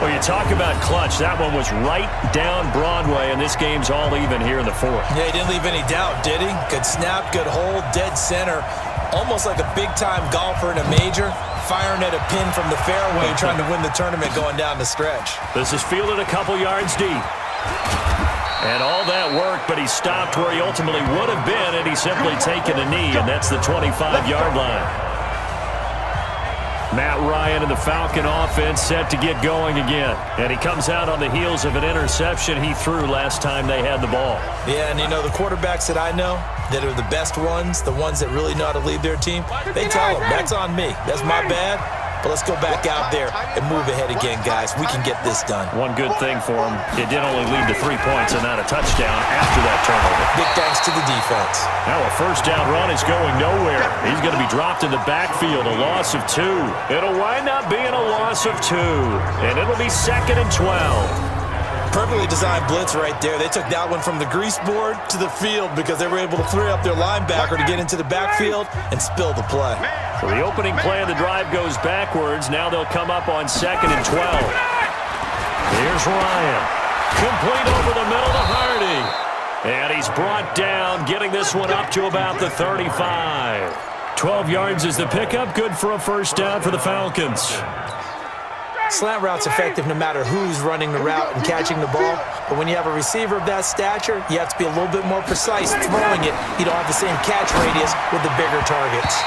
Speaker 3: Well, you talk about clutch. That one was right down Broadway, and this game's all even here in the fourth.
Speaker 4: Yeah, he didn't leave any doubt, did he? Good snap, good hold, dead center. Almost like a big-time golfer in a major, firing at a pin from the fairway, trying to win the tournament going down the stretch.
Speaker 3: This is fielded a couple yards deep. And all that work, but he stopped where he ultimately would have been had he simply taken a knee, and that's the 25-yard line. Matt Ryan and the Falcon offense set to get going again. And he comes out on the heels of an interception he threw last time they had the ball.
Speaker 4: Yeah, and you know, the quarterbacks that I know that are the best ones, the ones that really know how to lead their team, they tell them, that's on me. That's my bad. But let's go back out there and move ahead again, guys. We can get this done.
Speaker 3: One good thing for him, it did only lead to 3 points and not a touchdown after that turnover.
Speaker 4: Big thanks to the defense.
Speaker 3: Now a first down run is going nowhere. He's going to be dropped in the backfield, a loss of 2. It'll wind up being a loss of 2, and it'll be 2nd and 12.
Speaker 4: Perfectly designed blitz right there. They took that one from the grease board to the field because they were able to free up their linebacker to get into the backfield and spill the play.
Speaker 3: So the opening play of the drive goes backwards. Now they'll come up on 2nd and 12. Here's Ryan. Complete over the middle to Hardy. And he's brought down, getting this one up to about the 35. 12 yards is the pickup. Good for a first down for the Falcons.
Speaker 4: Slant route's effective no matter who's running the route and catching the ball. But when you have a receiver of that stature, you have to be a little bit more precise throwing it. You don't have the same catch radius with the bigger targets.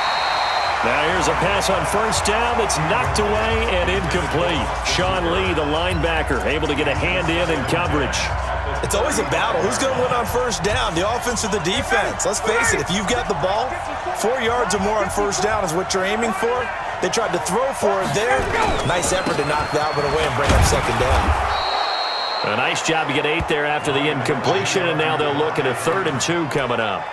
Speaker 3: Now here's a pass on first down that's knocked away and incomplete. Sean Lee, the linebacker, able to get a hand in coverage.
Speaker 4: It's always a battle. Who's going to win on first down, the offense or the defense? Let's face it, if you've got the ball, 4 yards or more on first down is what you're aiming for. They tried to throw for it there. Nice effort to knock that one away and bring up second down.
Speaker 3: A nice job to get 8 there after the incompletion, and now they'll look at a 3rd and 2 coming up.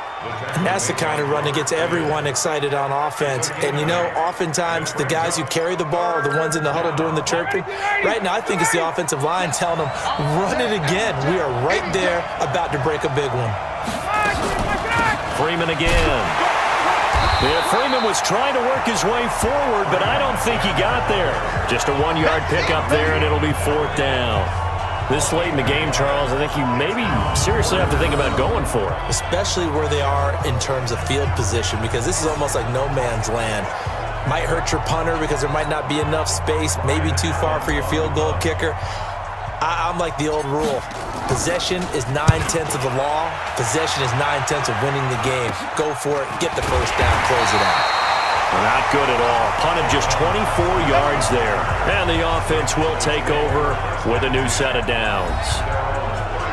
Speaker 4: And that's the kind of run that gets everyone excited on offense. And, you know, oftentimes the guys who carry the ball are the ones in the huddle doing the chirping. Right now, I think it's the offensive line telling them, run it again. We are right there about to break a big one.
Speaker 3: Freeman again. Yeah, Freeman was trying to work his way forward, but I don't think he got there. Just a 1-yard pickup there, and it'll be 4th down. This late in the game, Charles, I think you maybe seriously have to think about going for it.
Speaker 4: Especially where they are in terms of field position, because this is almost like no man's land. Might hurt your punter because there might not be enough space, maybe too far for your field goal kicker. I'm like the old rule. Possession is 9/10 of the law. Possession is 9/10 of winning the game. Go for it. Get the first down. Close it out.
Speaker 3: Not good at all. Punted just 24 yards there. And the offense will take over with a new set of downs.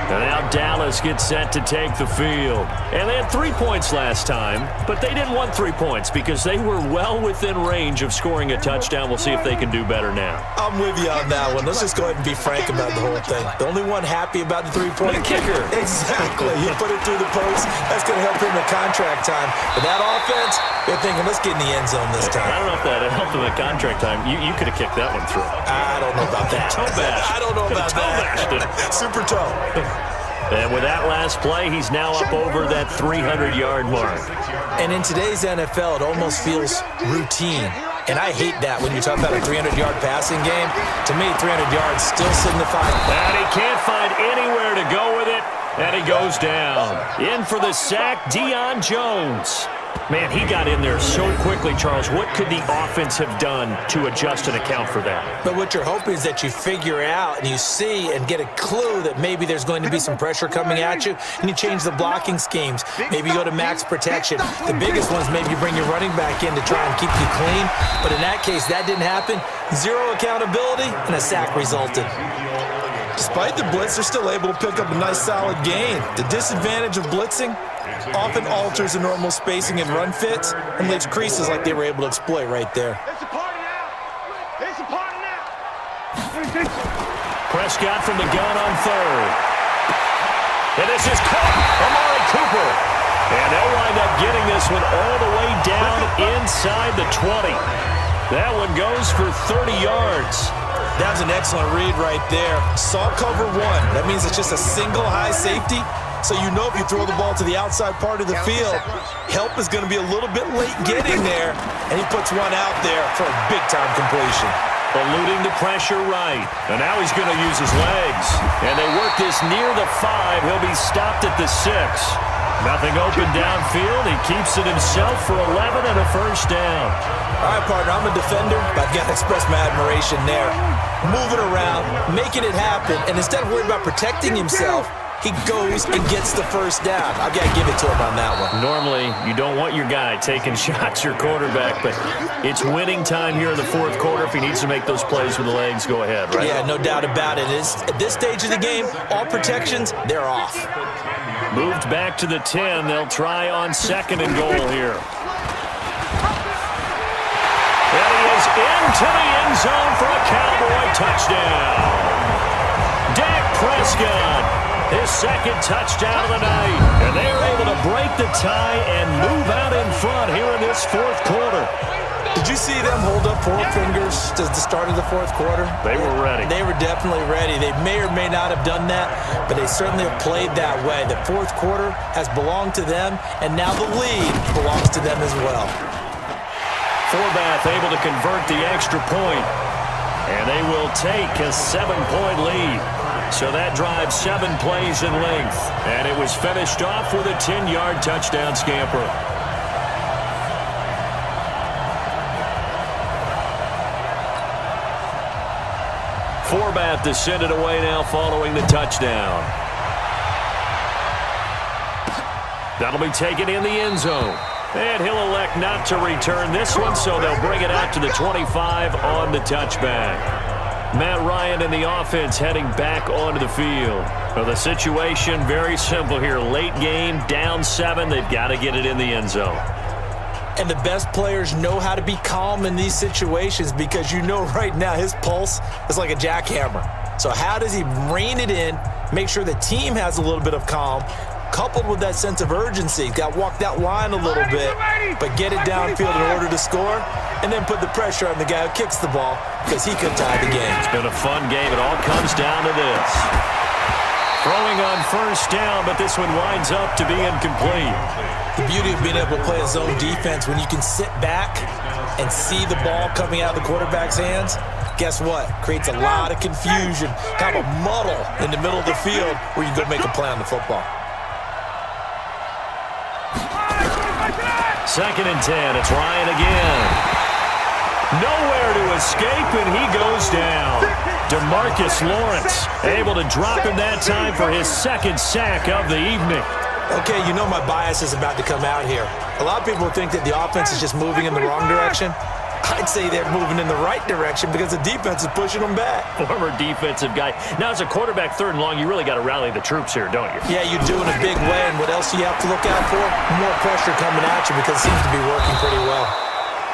Speaker 3: And now Dallas gets set to take the field. And they had 3 points last time, but they didn't want 3 points because they were well within range of scoring a touchdown. We'll see if they can do better now.
Speaker 4: I'm with you on that one. Let's just go ahead and be frank about the whole thing. The only one happy about the three-point
Speaker 3: kicker.
Speaker 4: Exactly. He put it through the post. That's going to help him in contract time. But that offense, they're thinking, let's get in the end zone this time.
Speaker 3: I don't know if that helped him at contract time. You could have kicked that one through.
Speaker 4: I don't know about that.
Speaker 3: Toe bash.
Speaker 4: I don't know about that. Super toe.
Speaker 3: And with that last play, he's now up over that 300-yard mark.
Speaker 4: And in today's NFL, it almost feels routine. And I hate that when you talk about a 300-yard passing game. To me, 300 yards still signifies.
Speaker 3: And he can't find anywhere to go with it. And he goes down. In for the sack, Deion Jones. Man, he got in there so quickly, Charles. What could the offense have done to adjust and account for that?
Speaker 4: But what you're hoping is that you figure out and you see and get a clue that maybe there's going to be some pressure coming at you, and you change the blocking schemes. Maybe you go to max protection. The biggest ones, maybe you bring your running back in to try and keep you clean. But in that case, that didn't happen. Zero accountability, and a sack resulted. Despite the blitz, they're still able to pick up a nice solid gain. The disadvantage of blitzing often alters the normal spacing and run fits and leaves creases like they were able to exploit right there.
Speaker 5: It's a party now. It's a party now.
Speaker 3: Prescott from the gun on 3rd. And this is caught. Amari Cooper. And they'll wind up getting this one all the way down inside the 20. That one goes for 30 yards.
Speaker 4: That was an excellent read right there. Saw cover one. That means it's just a single high safety. So you know if you throw the ball to the outside part of the field, help is going to be a little bit late getting there, and he puts one out there for a big-time completion.
Speaker 3: Eluding the pressure right. And now he's going to use his legs. And they work this near the 5. He'll be stopped at the 6. Nothing open downfield. He keeps it himself for 11 and a first down.
Speaker 4: All right, partner, I'm a defender, but I've got to express my admiration there. Moving around, making it happen, and instead of worrying about protecting himself, he goes and gets the first down. I've got to give it to him on that one.
Speaker 3: Normally, you don't want your guy taking shots, your quarterback, but it's winning time here in the fourth quarter. If he needs to make those plays with the legs, go ahead, right?
Speaker 4: Yeah, no doubt about it. At this stage of the game, all protections, they're off.
Speaker 3: Moved back to the 10. They'll try on 2nd and goal here. And he is into the end zone for a Cowboy touchdown. Dak Prescott. His second touchdown of the night. And they're able to break the tie and move out in front here in this fourth quarter.
Speaker 4: Did you see them hold up 4 fingers at the start of the fourth quarter?
Speaker 3: They were ready.
Speaker 4: They were definitely ready. They may or may not have done that, but they certainly have played that way. The fourth quarter has belonged to them, and now the lead belongs to them as well.
Speaker 3: Forbath able to convert the extra point, and they will take a 7-point lead. So that drives 7 plays in length, and it was finished off with a 10-yard touchdown scamper. Forbath to send it away now following the touchdown. That'll be taken in the end zone. And he'll elect not to return this one, so they'll bring it out to the 25 on the touchback. Matt Ryan and the offense heading back onto the field. Well, the situation very simple here. Late game, down 7. They've got to get it in the end zone.
Speaker 4: And the best players know how to be calm in these situations because you know right now his pulse is like a jackhammer. So how does he rein it in, make sure the team has a little bit of calm, coupled with that sense of urgency? Got to walk that line a little bit, but get it downfield in order to score, and then put the pressure on the guy who kicks the ball because he could tie the game.
Speaker 3: It's been a fun game. It all comes down to this. Throwing on first down, but this one winds up to be incomplete.
Speaker 4: The beauty of being able to play a zone defense when you can sit back and see the ball coming out of the quarterback's hands, guess what? Creates a lot of confusion, kind of a muddle in the middle of the field where you go make a play on the football.
Speaker 3: 2nd and 10. It's Ryan again. Nowhere to escape, and he goes down. DeMarcus Lawrence able to drop him that time for his 2nd sack of the evening.
Speaker 4: Okay, you know my bias is about to come out here. A lot of people think that the offense is just moving in the wrong direction. I'd say they're moving in the right direction because the defense is pushing them back.
Speaker 3: Former defensive guy. Now, as a quarterback 3rd and long, you really got to rally the troops here, don't you?
Speaker 4: Yeah, you do in a big way, and what else do you have to look out for? More pressure coming at you because it seems to be working pretty well.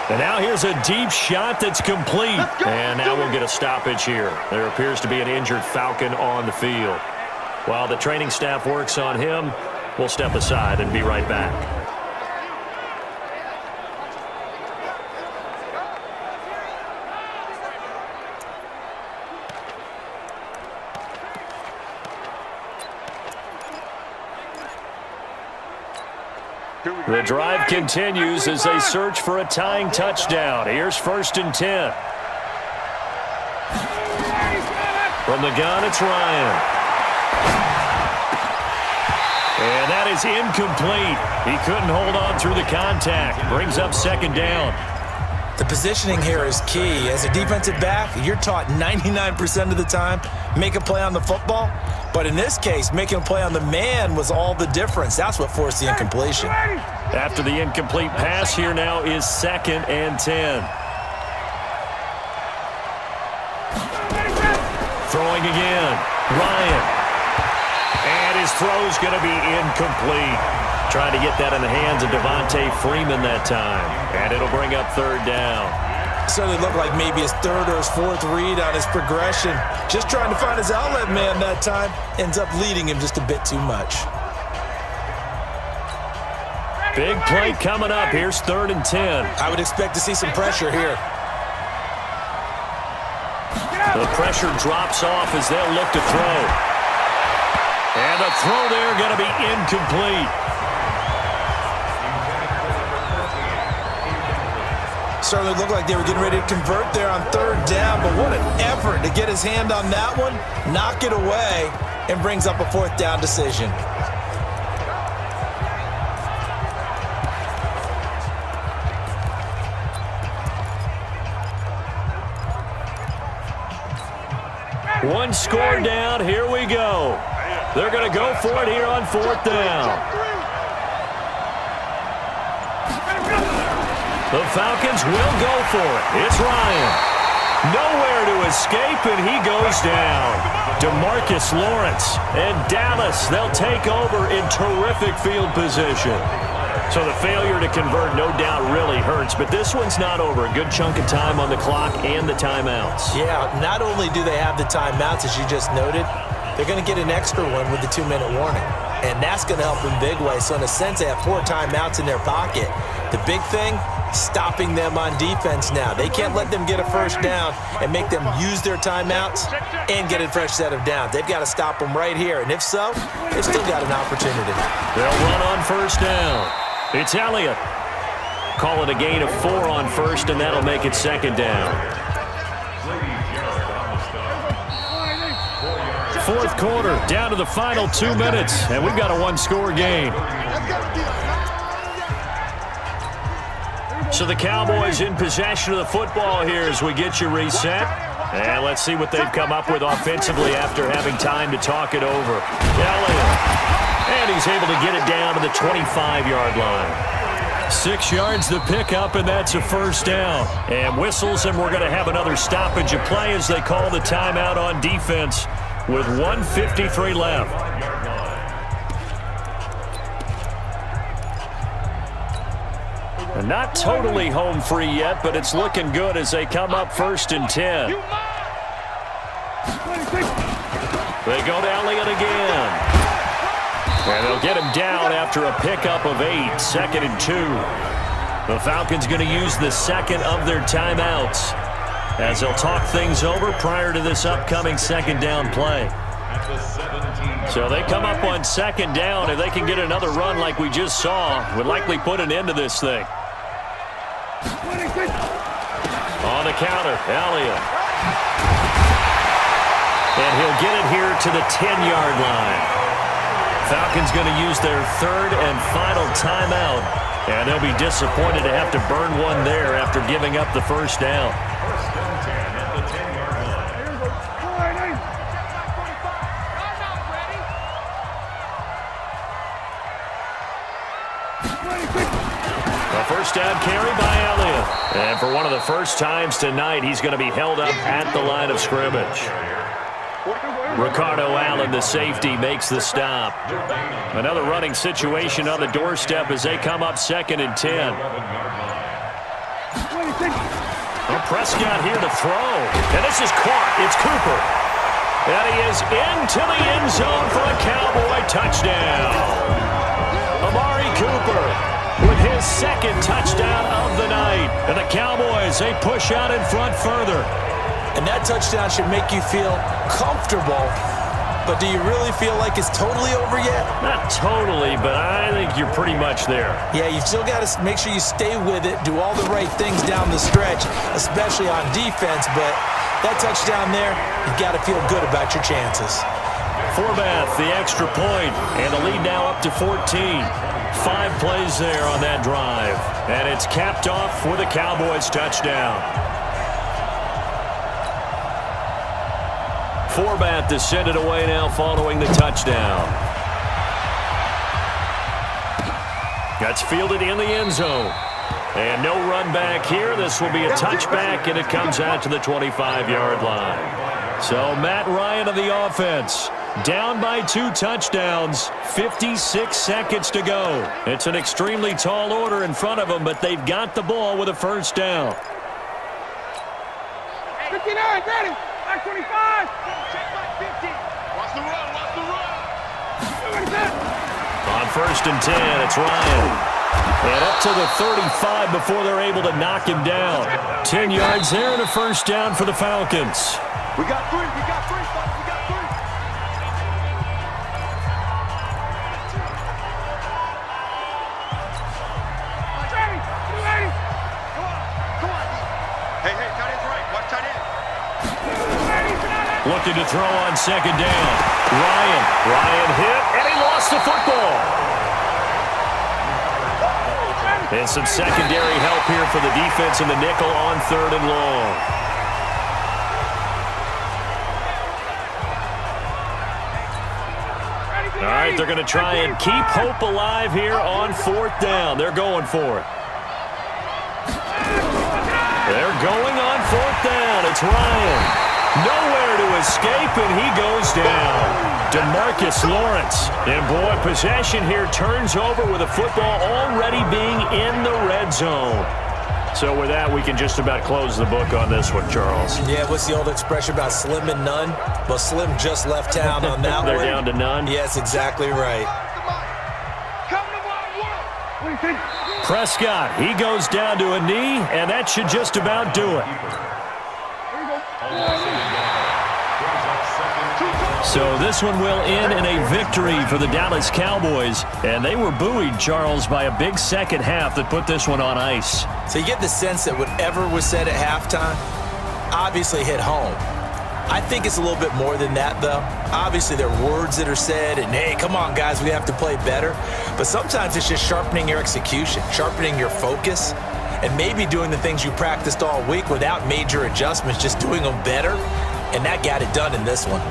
Speaker 3: And now here's a deep shot that's complete. And now we'll get a stoppage here. There appears to be an injured Falcon on the field. While the training staff works on him, we'll step aside and be right back. The drive continues as they search for a tying touchdown. Here's 1st and 10. From the gun, it's Ryan. And that is incomplete. He couldn't hold on through the contact. Brings up 2nd down.
Speaker 4: The positioning here is key. As a defensive back, you're taught 99% of the time, make a play on the football. But in this case, making a play on the man was all the difference. That's what forced the incompletion.
Speaker 3: After the incomplete pass, here now is 2nd and 10. Throwing again. Ryan. And his throw's going to be incomplete. Trying to get that in the hands of Devontae Freeman that time. And it'll bring up 3rd down.
Speaker 4: Certainly looked like maybe his 3rd or his 4th read on his progression. Just trying to find his outlet man that time. Ends up leading him just a bit too much.
Speaker 3: Big play coming up. Here's 3rd and 10.
Speaker 4: I would expect to see some pressure here.
Speaker 3: The pressure drops off as they'll look to throw. And the throw there going to be incomplete.
Speaker 4: Certainly looked like they were getting ready to convert there on 3rd down, but what an effort to get his hand on that one, knock it away, and brings up a 4th down decision.
Speaker 3: One score down. Here we go. They're going to go for it here on 4th down. The Falcons will go for it. It's Ryan. Nowhere to escape, and he goes down. DeMarcus Lawrence and Dallas, they'll take over in terrific field position. So the failure to convert no doubt really hurts, but this one's not over. A good chunk of time on the clock and the timeouts.
Speaker 4: Yeah, not only do they have the timeouts, as you just noted, they're going to get an extra one with the 2-minute warning. And that's going to help in big ways. So in a sense, they have 4 timeouts in their pocket. The big thing, stopping them on defense now. They can't let them get a 1st down and make them use their timeouts and get a fresh set of downs. They've got to stop them right here. And if so, they've still got an opportunity.
Speaker 3: They'll run on 1st down. It's Elliott. Call it a gain of 4 on 1st, and that'll make it 2nd down. 4th quarter, down to the final 2 minutes, and we've got a 1-score game. So the Cowboys in possession of the football here as we get you reset. And let's see what they've come up with offensively after having time to talk it over. Elliott. And he's able to get it down to the 25-yard line. 6 yards to pick up, and that's a 1st down. And whistles, and we're going to have another stoppage of play as they call the timeout on defense with 1:53 left. And not totally home free yet, but it's looking good as they come up 1st and 10. They go to Elliott again. And they'll get him down after a pickup of 8, 2nd and 2. The Falcons going to use the 2nd of their timeouts as they'll talk things over prior to this upcoming 2nd down play. So they come up on 2nd down. If they can get another run like we just saw, would likely put an end to this thing. On the counter, Elliott. And he'll get it here to the 10-yard line. Falcons going to use their 3rd and final timeout, and they'll be disappointed to have to burn one there after giving up the 1st down. A 1st down carry by Elliott. And for one of the first times tonight, he's going to be held up at the line of scrimmage. Ricardo Allen, the safety, makes the stop. Another running situation on the doorstep as they come up 2nd and 10. Well, Prescott here to throw. And this is caught. It's Cooper. And he is into the end zone for a Cowboy touchdown. Amari Cooper with his 2nd touchdown of the night. And the Cowboys, they push out in front further.
Speaker 4: And that touchdown should make you feel comfortable. But do you really feel like it's totally over yet?
Speaker 3: Not totally, but I think you're pretty much there.
Speaker 4: Yeah, you've still got to make sure you stay with it, do all the right things down the stretch, especially on defense. But that touchdown there, you've got to feel good about your chances.
Speaker 3: Forbath, the extra point, and the lead now up to 14. 5 plays there on that drive. And it's capped off with a Cowboys touchdown. Forbath to send it away now following the touchdown. That's fielded in the end zone. And no run back here. This will be a touchback, and it comes out to the 25-yard line. So Matt Ryan of the offense, down by 2 touchdowns, 56 seconds to go. It's an extremely tall order in front of them, but they've got the ball with a 1st down.
Speaker 5: 59, ready. Back 25. Check back 50. Watch the run.
Speaker 3: On 1st and 10, it's Ryan. And up to the 35 before they're able to knock him down. 10 yards there and a first down for the Falcons.
Speaker 5: We got three. We got three. We got three. Come on. Hey, tight end's right. Watch tight end.
Speaker 3: Looking to throw on second down. Ryan hit, and he lost the football. And some secondary help here for the defense in the nickel on third and long. All right, they're going to try and keep hope alive here on fourth down. They're going for it. They're going on fourth down. It's Ryan. Nowhere to escape, and he goes down. DeMarcus Lawrence. And, boy, possession here turns over with the football already being in the red zone. So with that, we can just about close the book on this one, Charles.
Speaker 4: Yeah, what's the old expression about slim and none? Well, Slim just left town on that
Speaker 3: They're
Speaker 4: one.
Speaker 3: down to none?
Speaker 4: Yes, exactly right.
Speaker 3: Prescott, he goes down to a knee, and that should just about do it. So this one will end in a victory for the Dallas Cowboys. And they were buoyed, Charles, by a big second half that put this one on ice.
Speaker 4: So you get the sense that whatever was said at halftime obviously hit home. I think it's a little bit more than that, though. Obviously, there are words that are said, and, hey, come on, guys, we have to play better. But sometimes it's just sharpening your execution, sharpening your focus, and maybe doing the things you practiced all week without major adjustments, just doing them better. And that got it done in this one.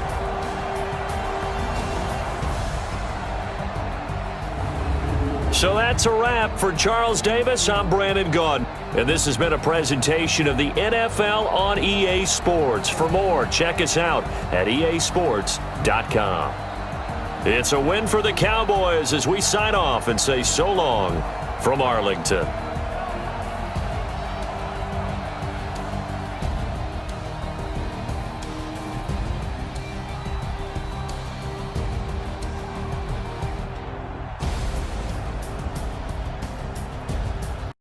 Speaker 3: So that's a wrap. For Charles Davis, I'm Brandon Gaudin. And this has been a presentation of the NFL on EA Sports. For more, check us out at easports.com. It's a win for the Cowboys as we sign off and say so long from Arlington.